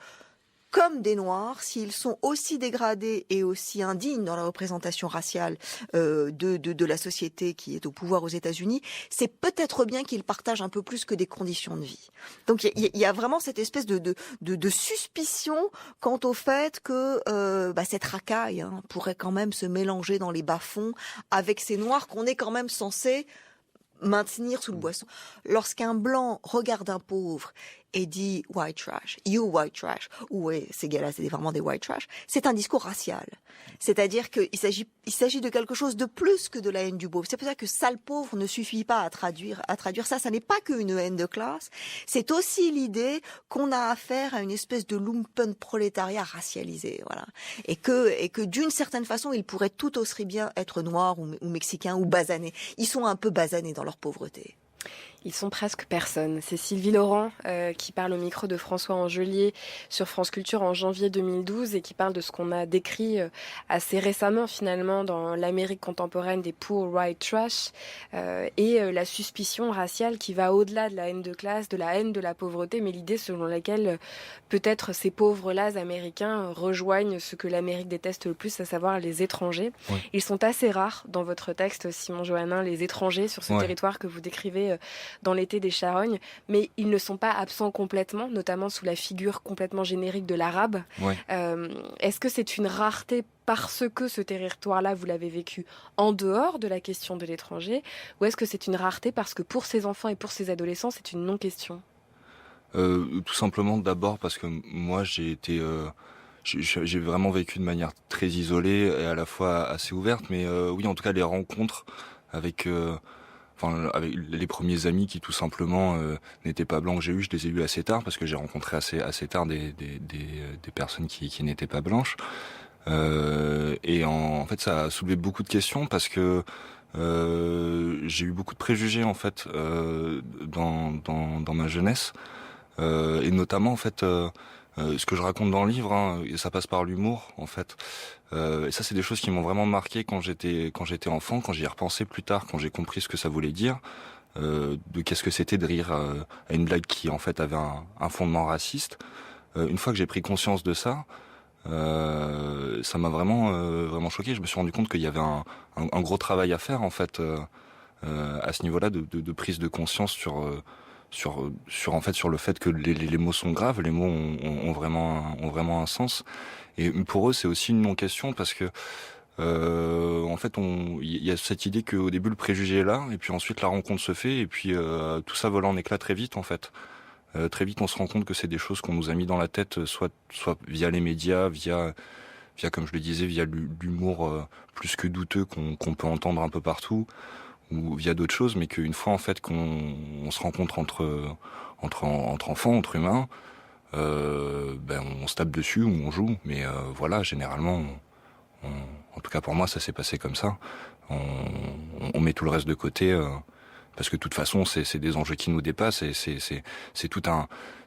comme des Noirs, s'ils sont aussi dégradés et aussi indignes dans la représentation raciale de la société qui est au pouvoir aux États-Unis, c'est peut-être bien qu'ils partagent un peu plus que des conditions de vie. Donc il y a vraiment cette espèce de suspicion quant au fait que cette racaille pourrait quand même se mélanger dans les bas-fonds avec ces Noirs qu'on est quand même censé maintenir sous le boisson. Lorsqu'un blanc regarde un pauvre et dit white trash, you white trash, ou ces gars-là, c'est vraiment des white trash, c'est un discours racial. C'est-à-dire qu'il s'agit de quelque chose de plus que de la haine du pauvre. C'est pour ça que sale pauvre ne suffit pas à traduire ça. Ça n'est pas qu'une haine de classe. C'est aussi l'idée qu'on a affaire à une espèce de lumpen prolétariat racialisé, voilà. Et que d'une certaine façon, ils pourraient tout aussi bien être noirs ou mexicains ou basanés. Ils sont un peu basanés dans leur pauvreté.
Ils sont presque personne. C'est Sylvie Laurent qui parle au micro de François Angelier sur France Culture en janvier 2012 et qui parle de ce qu'on a décrit assez récemment finalement dans l'Amérique contemporaine des poor white trash et la suspicion raciale qui va au-delà de la haine de classe, de la haine de la pauvreté, mais l'idée selon laquelle peut-être ces pauvres-là américains rejoignent ce que l'Amérique déteste le plus, à savoir les étrangers. Oui. Ils sont assez rares dans votre texte, Simon Johannin, les étrangers sur ce territoire que vous décrivez dans l'été des Charognes, mais ils ne sont pas absents complètement, notamment sous la figure complètement générique de l'arabe. Ouais. Est-ce que c'est une rareté parce que ce territoire-là, vous l'avez vécu en dehors de la question de l'étranger, ou est-ce que c'est une rareté parce que pour ces enfants et pour ces adolescents, c'est une non-question ?
Tout simplement d'abord parce que moi j'ai vraiment vécu de manière très isolée et à la fois assez ouverte, mais oui, en tout cas les rencontres avec les premiers amis qui tout simplement n'étaient pas blancs que j'ai eu, je les ai eus assez tard parce que j'ai rencontré assez tard des personnes qui n'étaient pas blanches. Et en fait, ça a soulevé beaucoup de questions parce que j'ai eu beaucoup de préjugés en fait dans ma jeunesse et notamment en fait ce que je raconte dans le livre, et ça passe par l'humour en fait. Et ça, c'est des choses qui m'ont vraiment marqué quand j'étais enfant, quand j'y ai repensé plus tard, quand j'ai compris ce que ça voulait dire, de qu'est-ce que c'était de rire à une blague qui en fait avait un fondement raciste. Une fois que j'ai pris conscience de ça, ça m'a vraiment choqué. Je me suis rendu compte qu'il y avait un gros travail à faire en fait à ce niveau-là de prise de conscience sur le fait que les mots sont graves, les mots ont vraiment un sens. Et pour eux, c'est aussi une non-question parce que en fait, il y a cette idée qu'au début le préjugé est là, et puis ensuite la rencontre se fait, et puis tout ça vole en éclats très vite en fait. Très vite, on se rend compte que c'est des choses qu'on nous a mis dans la tête, soit via les médias, via comme je le disais, via l'humour plus que douteux qu'on peut entendre un peu partout, ou via d'autres choses, mais qu'une fois en fait qu'on se rencontre entre enfants, entre humains, on se tape dessus ou on joue, mais voilà, généralement, en tout cas pour moi, ça s'est passé comme ça. On met tout le reste de côté parce que de toute façon, c'est des enjeux qui nous dépassent et c'est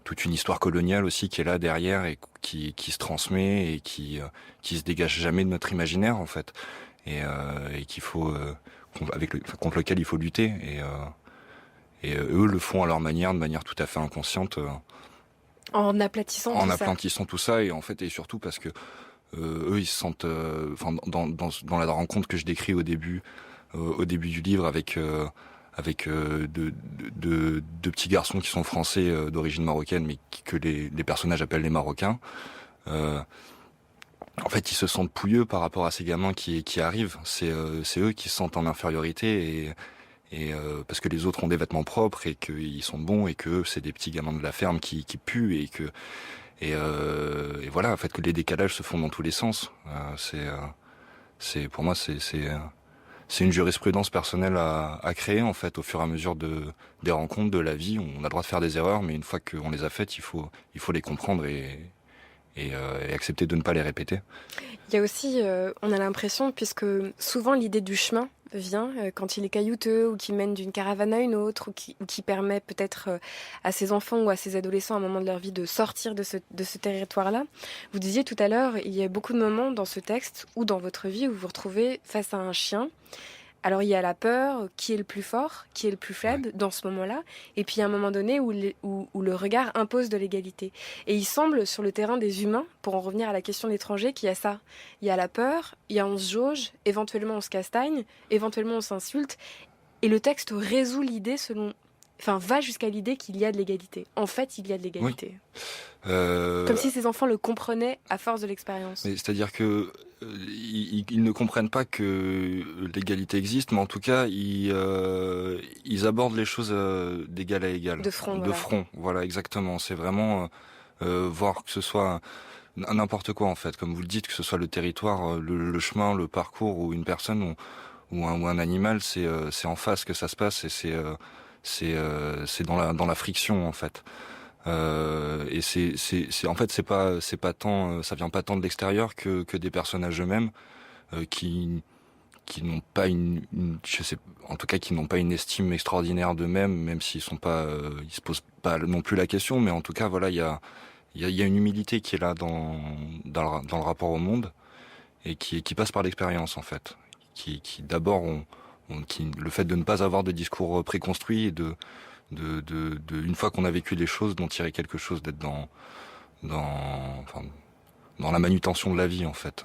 toute une histoire coloniale aussi qui est là derrière et qui se transmet et qui se dégage jamais de notre imaginaire en fait et qu'il faut contre lequel il faut lutter et eux le font à leur manière, de manière tout à fait inconsciente.
En aplatissant
tout ça et en fait et surtout parce que eux ils se sentent dans la rencontre que je décris au début du livre avec deux petits garçons qui sont français d'origine marocaine mais que les personnages appellent les Marocains. En fait, ils se sentent pouilleux par rapport à ces gamins qui arrivent. C'est eux qui se sentent en infériorité parce que les autres ont des vêtements propres et qu'ils sont bons et que c'est des petits gamins de la ferme qui puent et voilà, en fait, que les décalages se font dans tous les sens. Pour moi, c'est une jurisprudence personnelle à créer, en fait, au fur et à mesure des rencontres, de la vie. On a le droit de faire des erreurs, mais une fois qu'on les a faites, il faut les comprendre et accepter de ne pas les répéter.
Il y a aussi, on a l'impression, puisque souvent l'idée du chemin vient quand il est caillouteux ou qui mène d'une caravane à une autre ou qui permet peut-être à ses enfants ou à ses adolescents à un moment de leur vie de sortir de ce territoire-là. Vous disiez tout à l'heure, il y a beaucoup de moments dans ce texte ou dans votre vie où vous vous retrouvez face à un chien. Alors il y a la peur, qui est le plus fort, qui est le plus faible dans ce moment-là, et puis il y a un moment donné où le regard impose de l'égalité. Et il semble sur le terrain des humains, pour en revenir à la question de l'étranger, qu'il y a ça. Il y a la peur, il y a on se jauge, éventuellement on se castagne, éventuellement on s'insulte, et le texte résout l'idée va jusqu'à l'idée qu'il y a de l'égalité. En fait, il y a de l'égalité.
Oui.
Comme si ces enfants le comprenaient à force de l'expérience.
C'est-à-dire que ils ne comprennent pas que l'égalité existe, mais en tout cas, ils abordent les choses d'égal à égal.
De front,
De front, voilà, exactement. C'est vraiment voir que ce soit n'importe quoi, en fait. Comme vous le dites, que ce soit le territoire, le chemin, le parcours, ou une personne, ou un animal, c'est en face que ça se passe, et c'est dans la friction, en fait. Et en fait, c'est pas tant, ça vient pas tant de l'extérieur que des personnages eux-mêmes qui n'ont pas je sais, en tout cas qui n'ont pas une estime extraordinaire d'eux-mêmes, même s'ils sont pas, ils se posent pas non plus la question, mais en tout cas voilà, il y a une humilité qui est là dans le rapport au monde et qui passe par l'expérience, en fait, qui d'abord le fait de ne pas avoir de discours préconstruit et une fois qu'on a vécu les choses, d'en tirer quelque chose, d'être enfin, dans la manutention de la vie, en fait.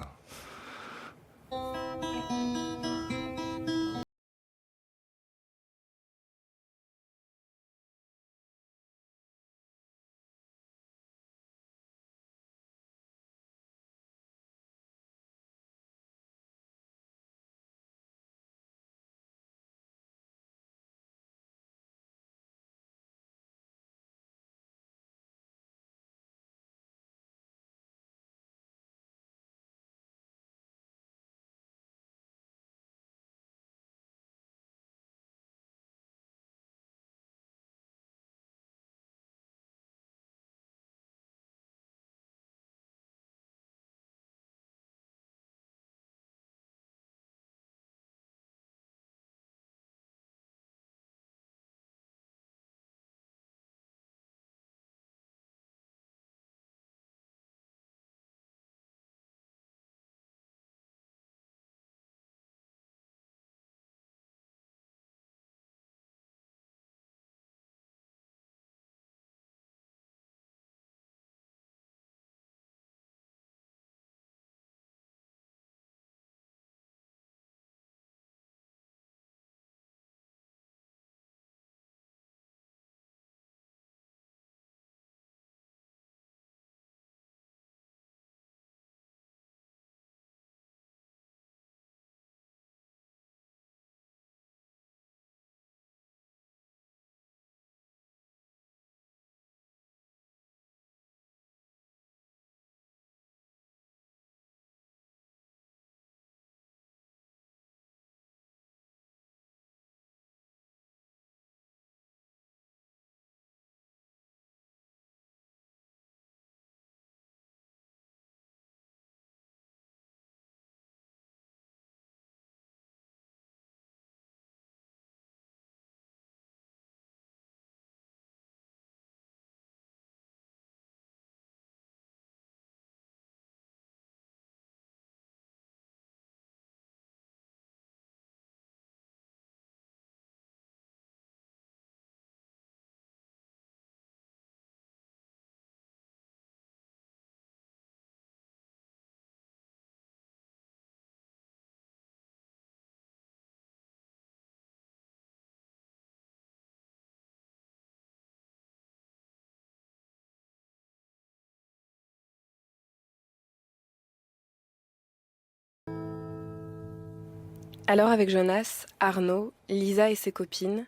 Alors avec Jonas, Arnaud, Lisa et ses copines,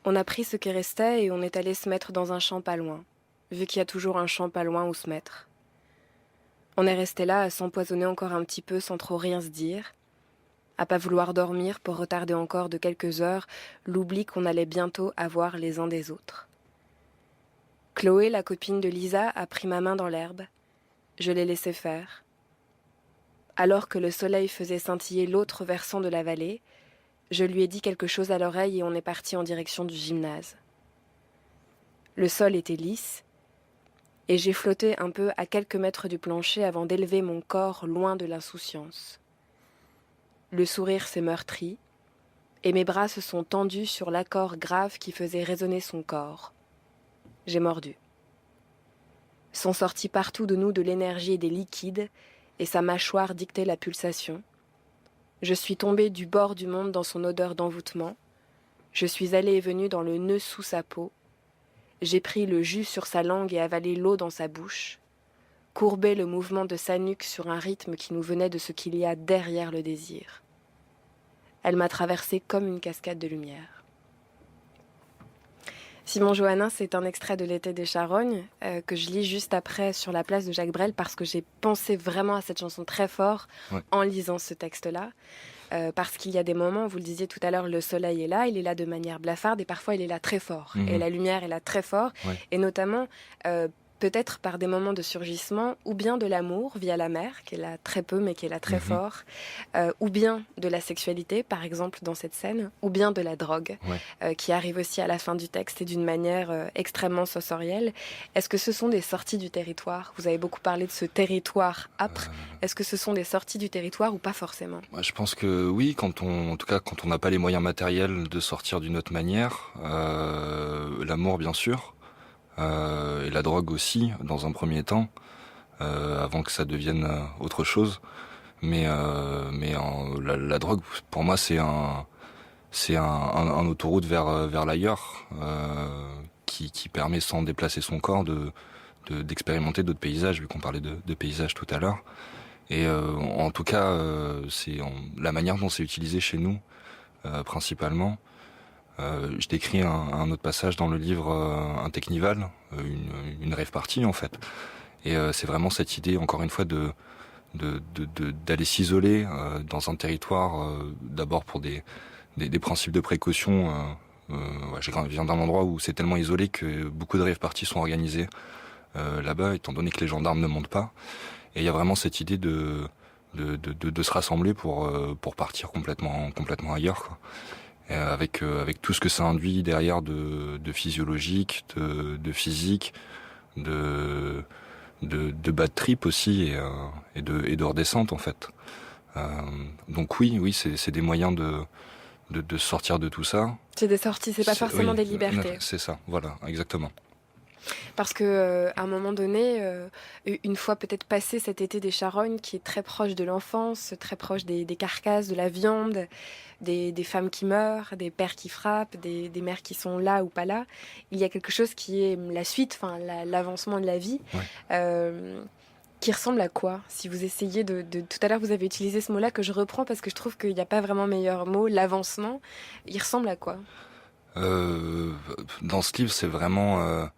on a pris ce qui restait et on est allé se mettre dans un champ pas loin, vu qu'il y a toujours un champ pas loin où se mettre. On est resté là à s'empoisonner encore un petit peu sans trop rien se dire, à pas vouloir dormir pour retarder encore de quelques heures l'oubli qu'on allait bientôt avoir les uns des autres. Chloé, la copine de Lisa, a pris ma main dans l'herbe. Je l'ai laissé faire. Alors que le soleil faisait scintiller l'autre versant de la vallée, je lui ai dit quelque chose à l'oreille et on est parti en direction du gymnase. Le sol était lisse, et j'ai flotté un peu à quelques mètres du plancher avant d'élever mon corps loin de l'insouciance. Le sourire s'est meurtri, et mes bras se sont tendus sur l'accord grave qui faisait résonner son corps. J'ai mordu. Sont sortis partout de nous de l'énergie et des liquides, et sa mâchoire dictait la pulsation. Je suis tombée du bord du monde dans son odeur d'envoûtement. Je suis allée et venue dans le nœud sous sa peau. J'ai pris le jus sur sa langue et avalé l'eau dans sa bouche. Courbé le mouvement de sa nuque sur un rythme qui nous venait de ce qu'il y a derrière le désir. Elle m'a traversée comme une cascade de lumière. Simon Johannin, c'est un extrait de L'été des charognes que je lis juste après sur la place de Jacques Brel parce que j'ai pensé vraiment à cette chanson très fort en lisant ce texte-là. Parce qu'il y a des moments, vous le disiez tout à l'heure, le soleil est là, il est là de manière blafarde et parfois il est là très fort. Et la lumière est là très fort. Et notamment, peut-être par des moments de surgissement, ou bien de l'amour via la mer, qui est là très peu mais qui est là très fort, ou bien de la sexualité, par exemple dans cette scène, ou bien de la drogue, qui arrive aussi à la fin du texte et d'une manière extrêmement sensorielle. Est-ce que ce sont des sorties du territoire ? Vous avez beaucoup parlé de ce territoire âpre. Est-ce que ce sont des sorties du territoire ou pas forcément ?
Je pense que oui, en tout cas quand on n'a pas les moyens matériels de sortir d'une autre manière, l'amour bien sûr, et la drogue aussi dans un premier temps, avant que ça devienne autre chose. Mais la drogue pour moi c'est un autoroute vers l'ailleurs, qui permet sans déplacer son corps d'expérimenter d'autres paysages, vu qu'on parlait de paysages tout à l'heure. Et en tout cas c'est la manière dont c'est utilisé chez nous principalement. Je décris un autre passage dans le livre, un technival, une rave party en fait. Et c'est vraiment cette idée, encore une fois, d'aller s'isoler dans un territoire, d'abord pour des principes de précaution. Je viens d'un endroit où c'est tellement isolé que beaucoup de rave parties sont organisées là-bas, étant donné que les gendarmes ne montent pas. Et il y a vraiment cette idée de se rassembler pour partir complètement ailleurs, quoi. Avec tout ce que ça induit derrière de physiologique, de physique, de bad trip aussi et de redescente en fait. Donc oui, c'est des moyens de sortir de tout ça.
C'est des sorties, c'est pas forcément des libertés.
C'est ça, voilà, exactement.
Parce que à un moment donné, une fois peut-être passé cet été des charognes qui est très proche de l'enfance, très proche des carcasses, de la viande, des femmes qui meurent, des pères qui frappent, des mères qui sont là ou pas là, il y a quelque chose qui est la suite, enfin l'avancement de la vie. Qui ressemble à quoi ? Si vous essayez de... Tout à l'heure, vous avez utilisé ce mot-là que je reprends parce que je trouve qu'il n'y a pas vraiment meilleur mot, l'avancement. Il ressemble à quoi ?
Dans ce livre, c'est vraiment...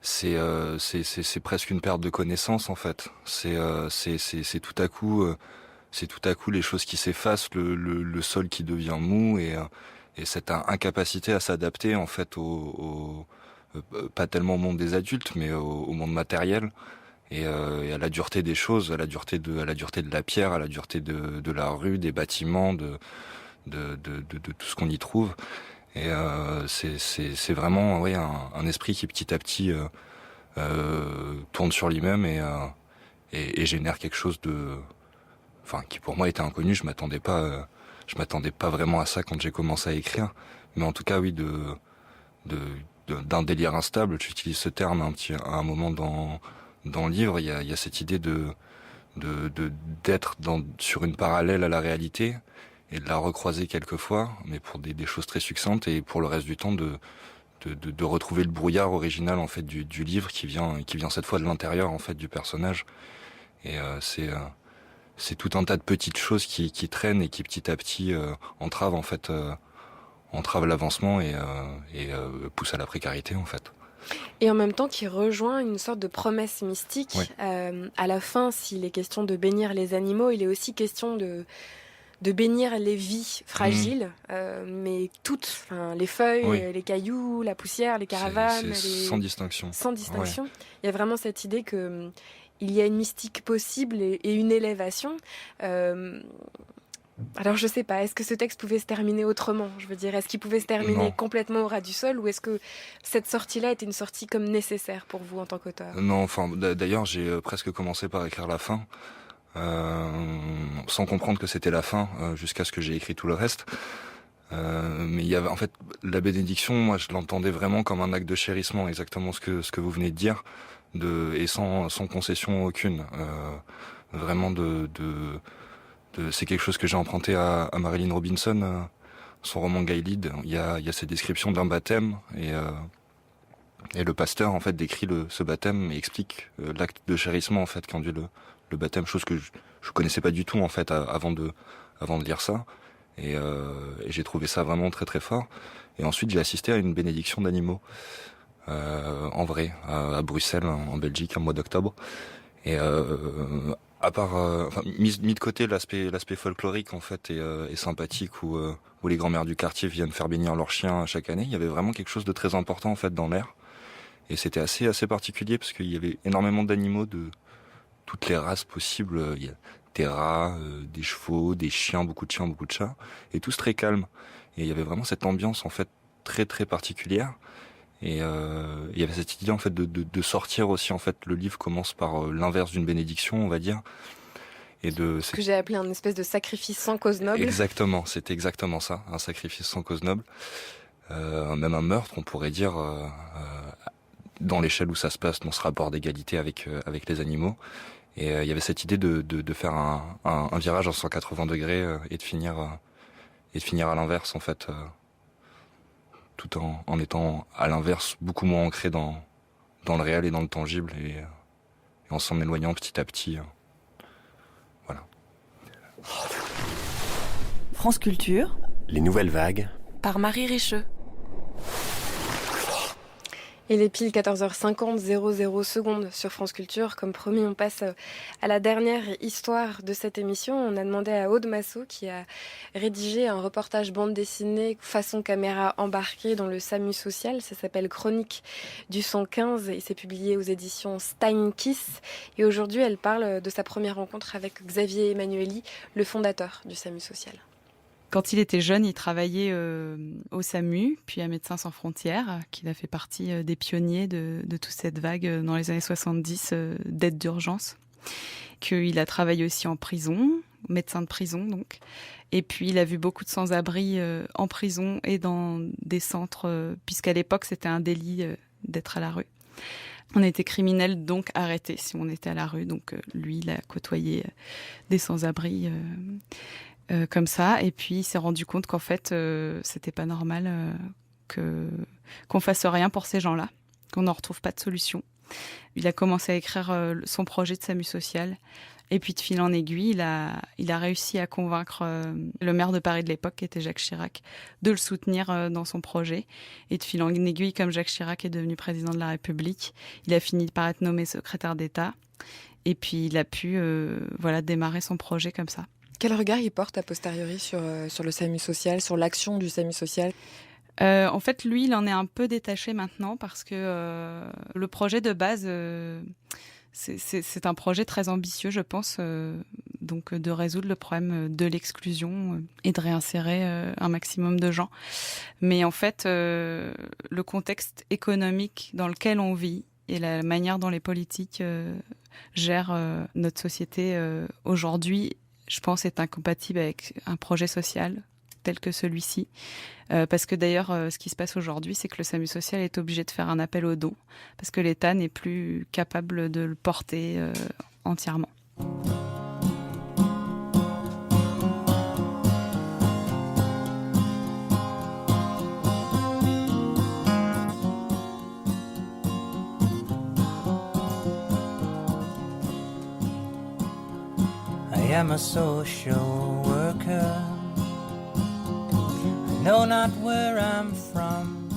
c'est presque une perte de connaissance en fait. C'est tout à coup les choses qui s'effacent, le sol qui devient mou et cette incapacité à s'adapter en fait pas tellement au monde des adultes mais au monde matériel et à la dureté des choses, à la dureté de la pierre, à la dureté de la rue, des bâtiments, de tout ce qu'on y trouve. Et c'est vraiment un esprit qui petit à petit tourne sur lui-même et génère quelque chose qui pour moi était inconnu. Je m'attendais pas vraiment à ça quand j'ai commencé à écrire. Mais en tout cas oui, d'un délire instable. J'utilise ce terme à un moment dans le livre. Il y a cette idée d'être sur une parallèle à la réalité et de la recroiser quelquefois, mais pour des choses très succinctes et pour le reste du temps de retrouver le brouillard original en fait du livre qui vient cette fois de l'intérieur en fait du personnage. Et c'est tout un tas de petites choses qui traînent et qui petit à petit entravent l'avancement et poussent à la précarité en fait.
Et en même temps qui rejoint une sorte de promesse mystique.
Oui.
À la fin, s'il est question de bénir les animaux, il est aussi question de bénir les vies fragiles, mais toutes, les feuilles,
Oui.
les cailloux, la poussière, les caravanes.
C'est sans distinction.
Sans distinction. Ouais. Il y a vraiment cette idée que il y a une mystique possible et une élévation. Alors je sais pas, est-ce que ce texte pouvait se terminer autrement ? Je veux dire, est-ce qu'il pouvait se terminer complètement au ras du sol, ou est-ce que cette sortie-là était une sortie comme nécessaire pour vous en tant qu'auteur ?
Non, enfin d'ailleurs j'ai presque commencé par écrire la fin, sans comprendre que c'était la fin, jusqu'à ce que j'ai écrit tout le reste. Mais il y avait en fait la bénédiction, moi je l'entendais vraiment comme un acte de chérissement, exactement ce que vous venez de dire, et sans concession aucune. Vraiment c'est quelque chose que j'ai emprunté à Marilyn Robinson, son roman Gaylid. Il y a cette description d'un baptême et le pasteur en fait décrit ce baptême et explique l'acte de chérissement en fait qu'induit le baptême, chose que je connaissais pas du tout en fait avant de lire ça. Et j'ai trouvé ça vraiment très très fort. Et ensuite j'ai assisté à une bénédiction d'animaux en vrai à Bruxelles en Belgique en mois d'octobre. Et à part mis de côté l'aspect folklorique en fait et sympathique où les grand-mères du quartier viennent faire bénir leurs chiens chaque année, il y avait vraiment quelque chose de très important en fait dans l'air. Et c'était assez particulier parce qu'il y avait énormément d'animaux de toutes les races possibles. Il y a des rats, des chevaux, des chiens, beaucoup de chiens, beaucoup de chats, et tous très calmes. Et il y avait vraiment cette ambiance en fait très très particulière. Et il y avait cette idée en fait de sortir aussi en fait. Le livre commence par l'inverse d'une bénédiction, on va dire.
Ce que j'ai appelé un espèce de sacrifice sans cause noble.
Exactement, c'était exactement ça, un sacrifice sans cause noble. Même un meurtre, on pourrait dire, dans l'échelle où ça se passe, dans ce rapport d'égalité avec les animaux. Et il y avait cette idée de faire un virage en 180 degrés et de finir à l'inverse en fait, tout en étant à l'inverse beaucoup moins ancré dans le réel et dans le tangible et en s'en éloignant petit à petit. Voilà.
France Culture.
Les nouvelles vagues.
Par Marie Richeux.
Il est pile 14h50, 00 secondes sur France Culture. Comme promis, on passe à la dernière histoire de cette émission. On a demandé à Aude Massot, qui a rédigé un reportage bande dessinée façon caméra embarquée dans le SAMU social. Ça s'appelle Chronique du 115 et c'est publié aux éditions Steinkiss. Et aujourd'hui, elle parle de sa première rencontre avec Xavier Emmanuelli, le fondateur du SAMU social.
Quand il était jeune, il travaillait au SAMU, puis à Médecins sans frontières, qu'il a fait partie des pionniers de toute cette vague dans les années 70 d'aide d'urgence. Qu'il a travaillé aussi en prison, médecin de prison donc. Et puis il a vu beaucoup de sans-abri en prison et dans des centres, puisqu'à l'époque c'était un délit d'être à la rue. On était criminels donc arrêtés si on était à la rue. Donc lui, il a côtoyé des sans-abri comme ça, et puis il s'est rendu compte qu'en fait c'était pas normal qu'on fasse rien pour ces gens-là, qu'on n'en retrouve pas de solution. Il a commencé à écrire son projet de SAMU social, et puis de fil en aiguille, il a réussi à convaincre le maire de Paris de l'époque, qui était Jacques Chirac, de le soutenir dans son projet. Et de fil en aiguille, comme Jacques Chirac est devenu président de la République, il a fini par être nommé secrétaire d'État, et puis il a pu démarrer son projet comme ça.
Quel regard il porte a posteriori sur le SAMU social, sur l'action du SAMU social ?
En fait, lui, il en est un peu détaché maintenant parce que le projet de base, c'est un projet très ambitieux, je pense, donc de résoudre le problème de l'exclusion et de réinsérer un maximum de gens. Mais en fait, le contexte économique dans lequel on vit et la manière dont les politiques gèrent notre société aujourd'hui, je pense, est incompatible avec un projet social tel que celui-ci. Parce que d'ailleurs, ce qui se passe aujourd'hui, c'est que le SAMU social est obligé de faire un appel aux dons, parce que l'État n'est plus capable de le porter entièrement.
am a social worker. I know not where I'm from.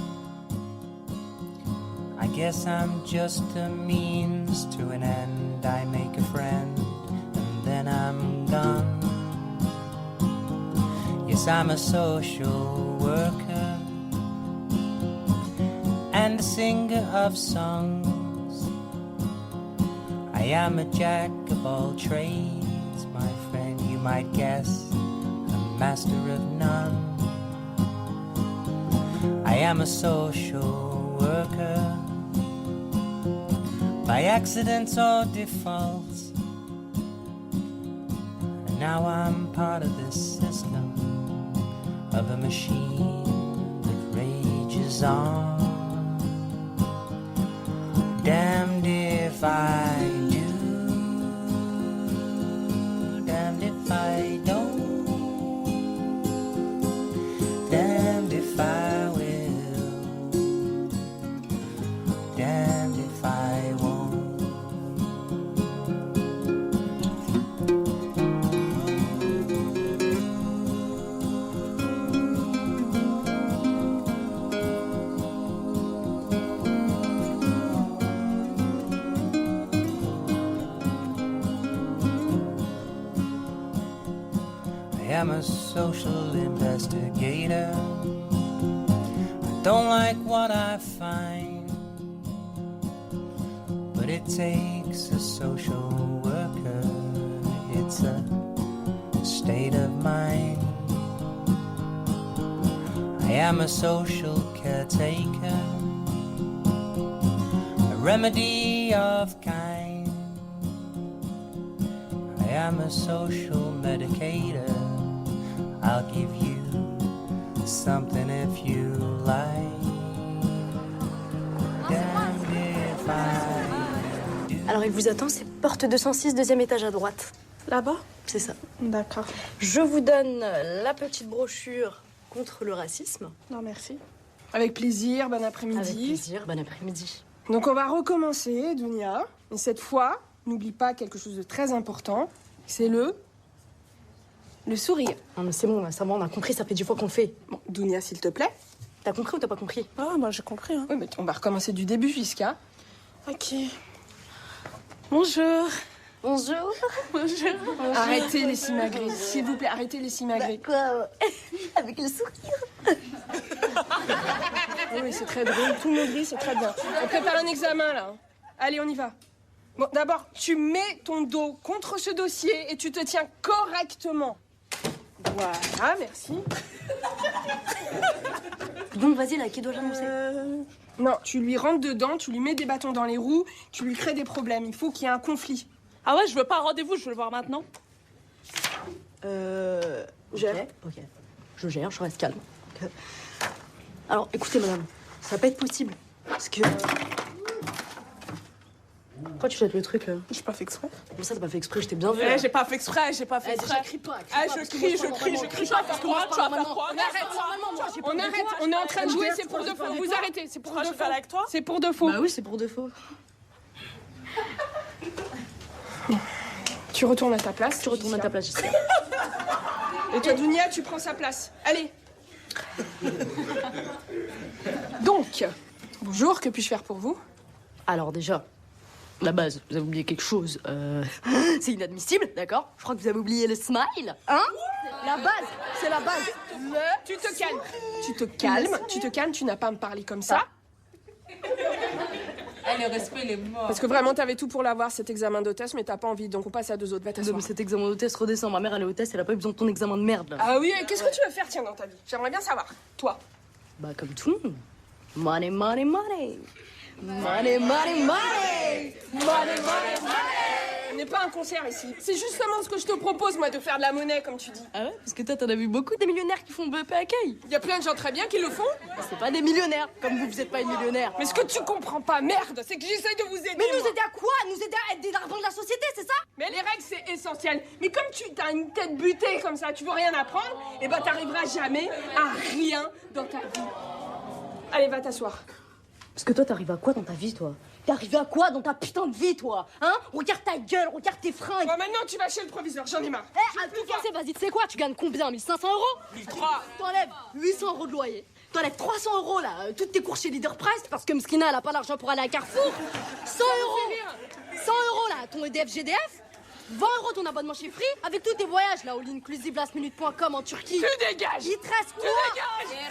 I guess I'm just a means to an end. I make a friend and then I'm gone. Yes, I'm a social worker and a singer of songs. I am a jack of all trades, my friend, you might guess, a master of none. I am a social worker, by accident or default. And now I'm part of this system, of a machine that rages on. Damned if I do, damned if I don't, damned if I will, damned if I won't. I am a social investigator. I don't like what I find, but it takes a social worker. It's a state of mind. I am a social caretaker, a remedy of kind. I am a social medicator. I'll give you something if you like. Damned if I do.
Alors il vous attend, c'est porte 206, deuxième étage à droite.
Là-bas?
C'est ça.
D'accord.
Je vous donne la petite brochure contre le racisme.
Non, merci. Avec plaisir, bon après-midi.
Avec plaisir, bon après-midi.
Donc on va recommencer, Dounia. Et cette fois, n'oublie pas quelque chose de très important. C'est le sourire.
Non mais c'est bon, ça va, on a compris, ça fait 10 fois qu'on le fait.
Bon, Dounia, s'il te plaît.
T'as compris ou t'as pas compris?
Ah, moi j'ai compris. Hein. Oui, mais on va recommencer du début jusqu'à... Ok. Bonjour.
Bonjour.
Bonjour. Arrêtez les simagrées, s'il vous plaît, arrêtez les simagrées.
Quoi? Avec le sourire.
Oui, c'est très drôle, tout le monde rit, c'est très bien. On prépare un examen, là. Allez, on y va. Bon, d'abord, tu mets ton dos contre ce dossier et tu te tiens correctement. Voilà, merci.
Donc, vas-y, là, qui doit l'annoncer?
Non, tu lui rentres dedans, tu lui mets des bâtons dans les roues, tu lui crées des problèmes. Il faut qu'il y ait un conflit.
Ah ouais, je veux pas un rendez-vous, je veux le voir maintenant.
Gère. Ok. Je gère, je reste calme. Okay. Alors, écoutez, madame, ça va pas être possible. Parce que... Pourquoi tu jettes le truc, là?
J'ai pas fait exprès.
Bon, ça, t'as pas fait exprès, je t'ai bien vu.
Eh, j'ai pas fait exprès, j'ai pas fait exprès.
Crie pas.
Je crie. Tu vas faire quoi? Tu vas faire quoi? On arrête, on est en train de jouer, c'est pour de faux. Vous arrêtez, c'est pour de faux. Avec toi? C'est pour de faux.
Bah oui, c'est pour de faux.
Tu retournes à ta place.
Tu retournes à ta place, Gisèle.
Et toi, Dounia, tu prends sa place. Allez. Donc, bonjour, que puis-je faire pour vous?
Alors déjà, la base, vous avez oublié quelque chose. C'est inadmissible, d'accord? Je crois que vous avez oublié le smile, hein? La base, c'est la base.
Tu te calmes. Tu te calmes, tu n'as pas à me parler comme ça.
Le respect, il est mort.
Parce que vraiment, t'avais tout pour l'avoir, cet examen d'hôtesse, mais t'as pas envie, donc on passe à deux autres. Va t'asseoir.
Non, mais cet examen d'hôtesse redescend. Ma mère, elle est hôtesse, elle a pas eu besoin de ton examen de merde, là.
Ah oui, qu'est-ce que tu veux faire, tiens, dans ta vie? J'aimerais bien savoir. Toi.
Bah, comme tout le monde. Money, money, money. Money, money, money. Money, money, money.
On n'est pas un concert ici. C'est justement ce que je te propose, moi, de faire de la monnaie, comme tu dis.
Ah ouais? Parce que toi, t'en as vu beaucoup des millionnaires qui font BEP accueil.
Il y a plein de gens très bien qui le font.
C'est pas des millionnaires, comme vous êtes pas une millionnaire.
Mais ce que tu comprends pas, merde, c'est que j'essaye de vous aider.
Mais nous
moi.
aider à quoi? Nous aider à être des dragons de la société, c'est ça?
Mais les règles, c'est essentiel. Mais comme tu as une tête butée comme ça, tu veux rien apprendre, et bah t'arriveras jamais à rien dans ta vie. Allez, va t'asseoir.
Parce que toi, t'arrives à quoi dans ta vie, toi? T'es arrivé à quoi dans ta putain de vie, toi? Hein? Regarde ta gueule, regarde tes fringues.
Bon, maintenant, tu vas chez le proviseur, j'en ai marre.
À tout casser, vas-y, tu sais quoi? Tu gagnes combien? 1500 euros?
1003.
T'enlèves 800 euros de loyer. T'enlèves 300 euros, là, toutes tes cours chez Leader Price, parce que Mskina, elle a pas l'argent pour aller à Carrefour. 100 euros. 100 euros, là, ton EDF GDF. 20 euros ton abonnement chez Free, avec tous tes voyages, là, all inclusive lastminute.com en Turquie.
Tu dégages.
Il te reste quoi?
Tu dégages.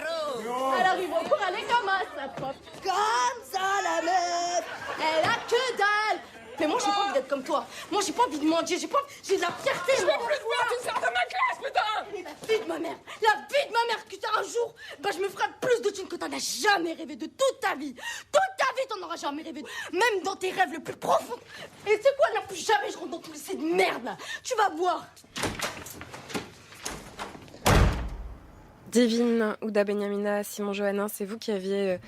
Elle arrive pour aller comme sa prof. Comme ça, la meuf. Elle a que dalle. Mais moi, j'ai pas envie d'être comme toi. Moi, j'ai pas envie de mendier. J'ai de la fierté.
Je veux plus te voir, tu sors de ma classe, putain.
Et la vie de ma mère. La vie de ma mère, que t'as un jour, bah, je me ferai plus de thunes que t'en as jamais rêvé de toute ta vie. Toute ta vie, t'en auras jamais rêvé. Même dans tes rêves les plus profonds. Et c'est quoi, là, plus jamais je rentre dans tout lycée de merde, là. Tu vas voir.
Divine, Ouda Benyamina, Simon Johannin, c'est vous qui aviez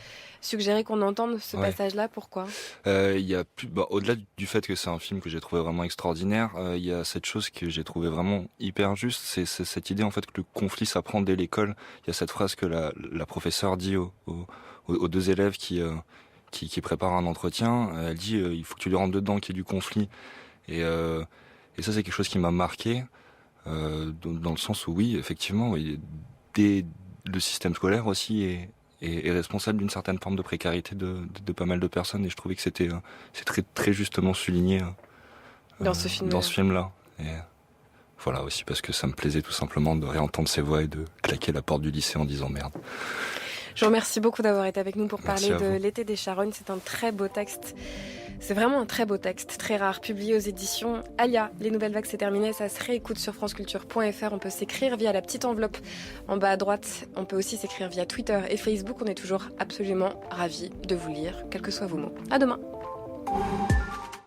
suggéré qu'on entende ce passage-là, pourquoi?
Il y a au-delà du fait que c'est un film que j'ai trouvé vraiment extraordinaire, il y a cette chose que j'ai trouvé vraiment hyper juste, c'est cette idée en fait que le conflit s'apprend dès l'école. Il y a cette phrase que la professeure dit aux deux élèves qui préparent un entretien, elle dit il faut que tu lui rentres dedans qu'il y ait du conflit. Et ça c'est quelque chose qui m'a marqué, dans le sens où oui, effectivement, le système scolaire aussi est responsable d'une certaine forme de précarité de pas mal de personnes, et je trouvais que c'est très très justement souligné
dans ce
film-là. Et voilà, aussi parce que ça me plaisait tout simplement de réentendre ces voix et de claquer la porte du lycée en disant merde.
Je vous remercie beaucoup d'avoir été avec nous pour
Merci
parler
à
de
vous.
L'été des Charognes. C'est un très beau texte. C'est vraiment un très beau texte, très rare, publié aux éditions Alia. Les Nouvelles Vagues, c'est terminé. Ça se réécoute sur franceculture.fr. On peut s'écrire via la petite enveloppe en bas à droite. On peut aussi s'écrire via Twitter et Facebook. On est toujours absolument ravis de vous lire, quels que soient vos mots. À demain.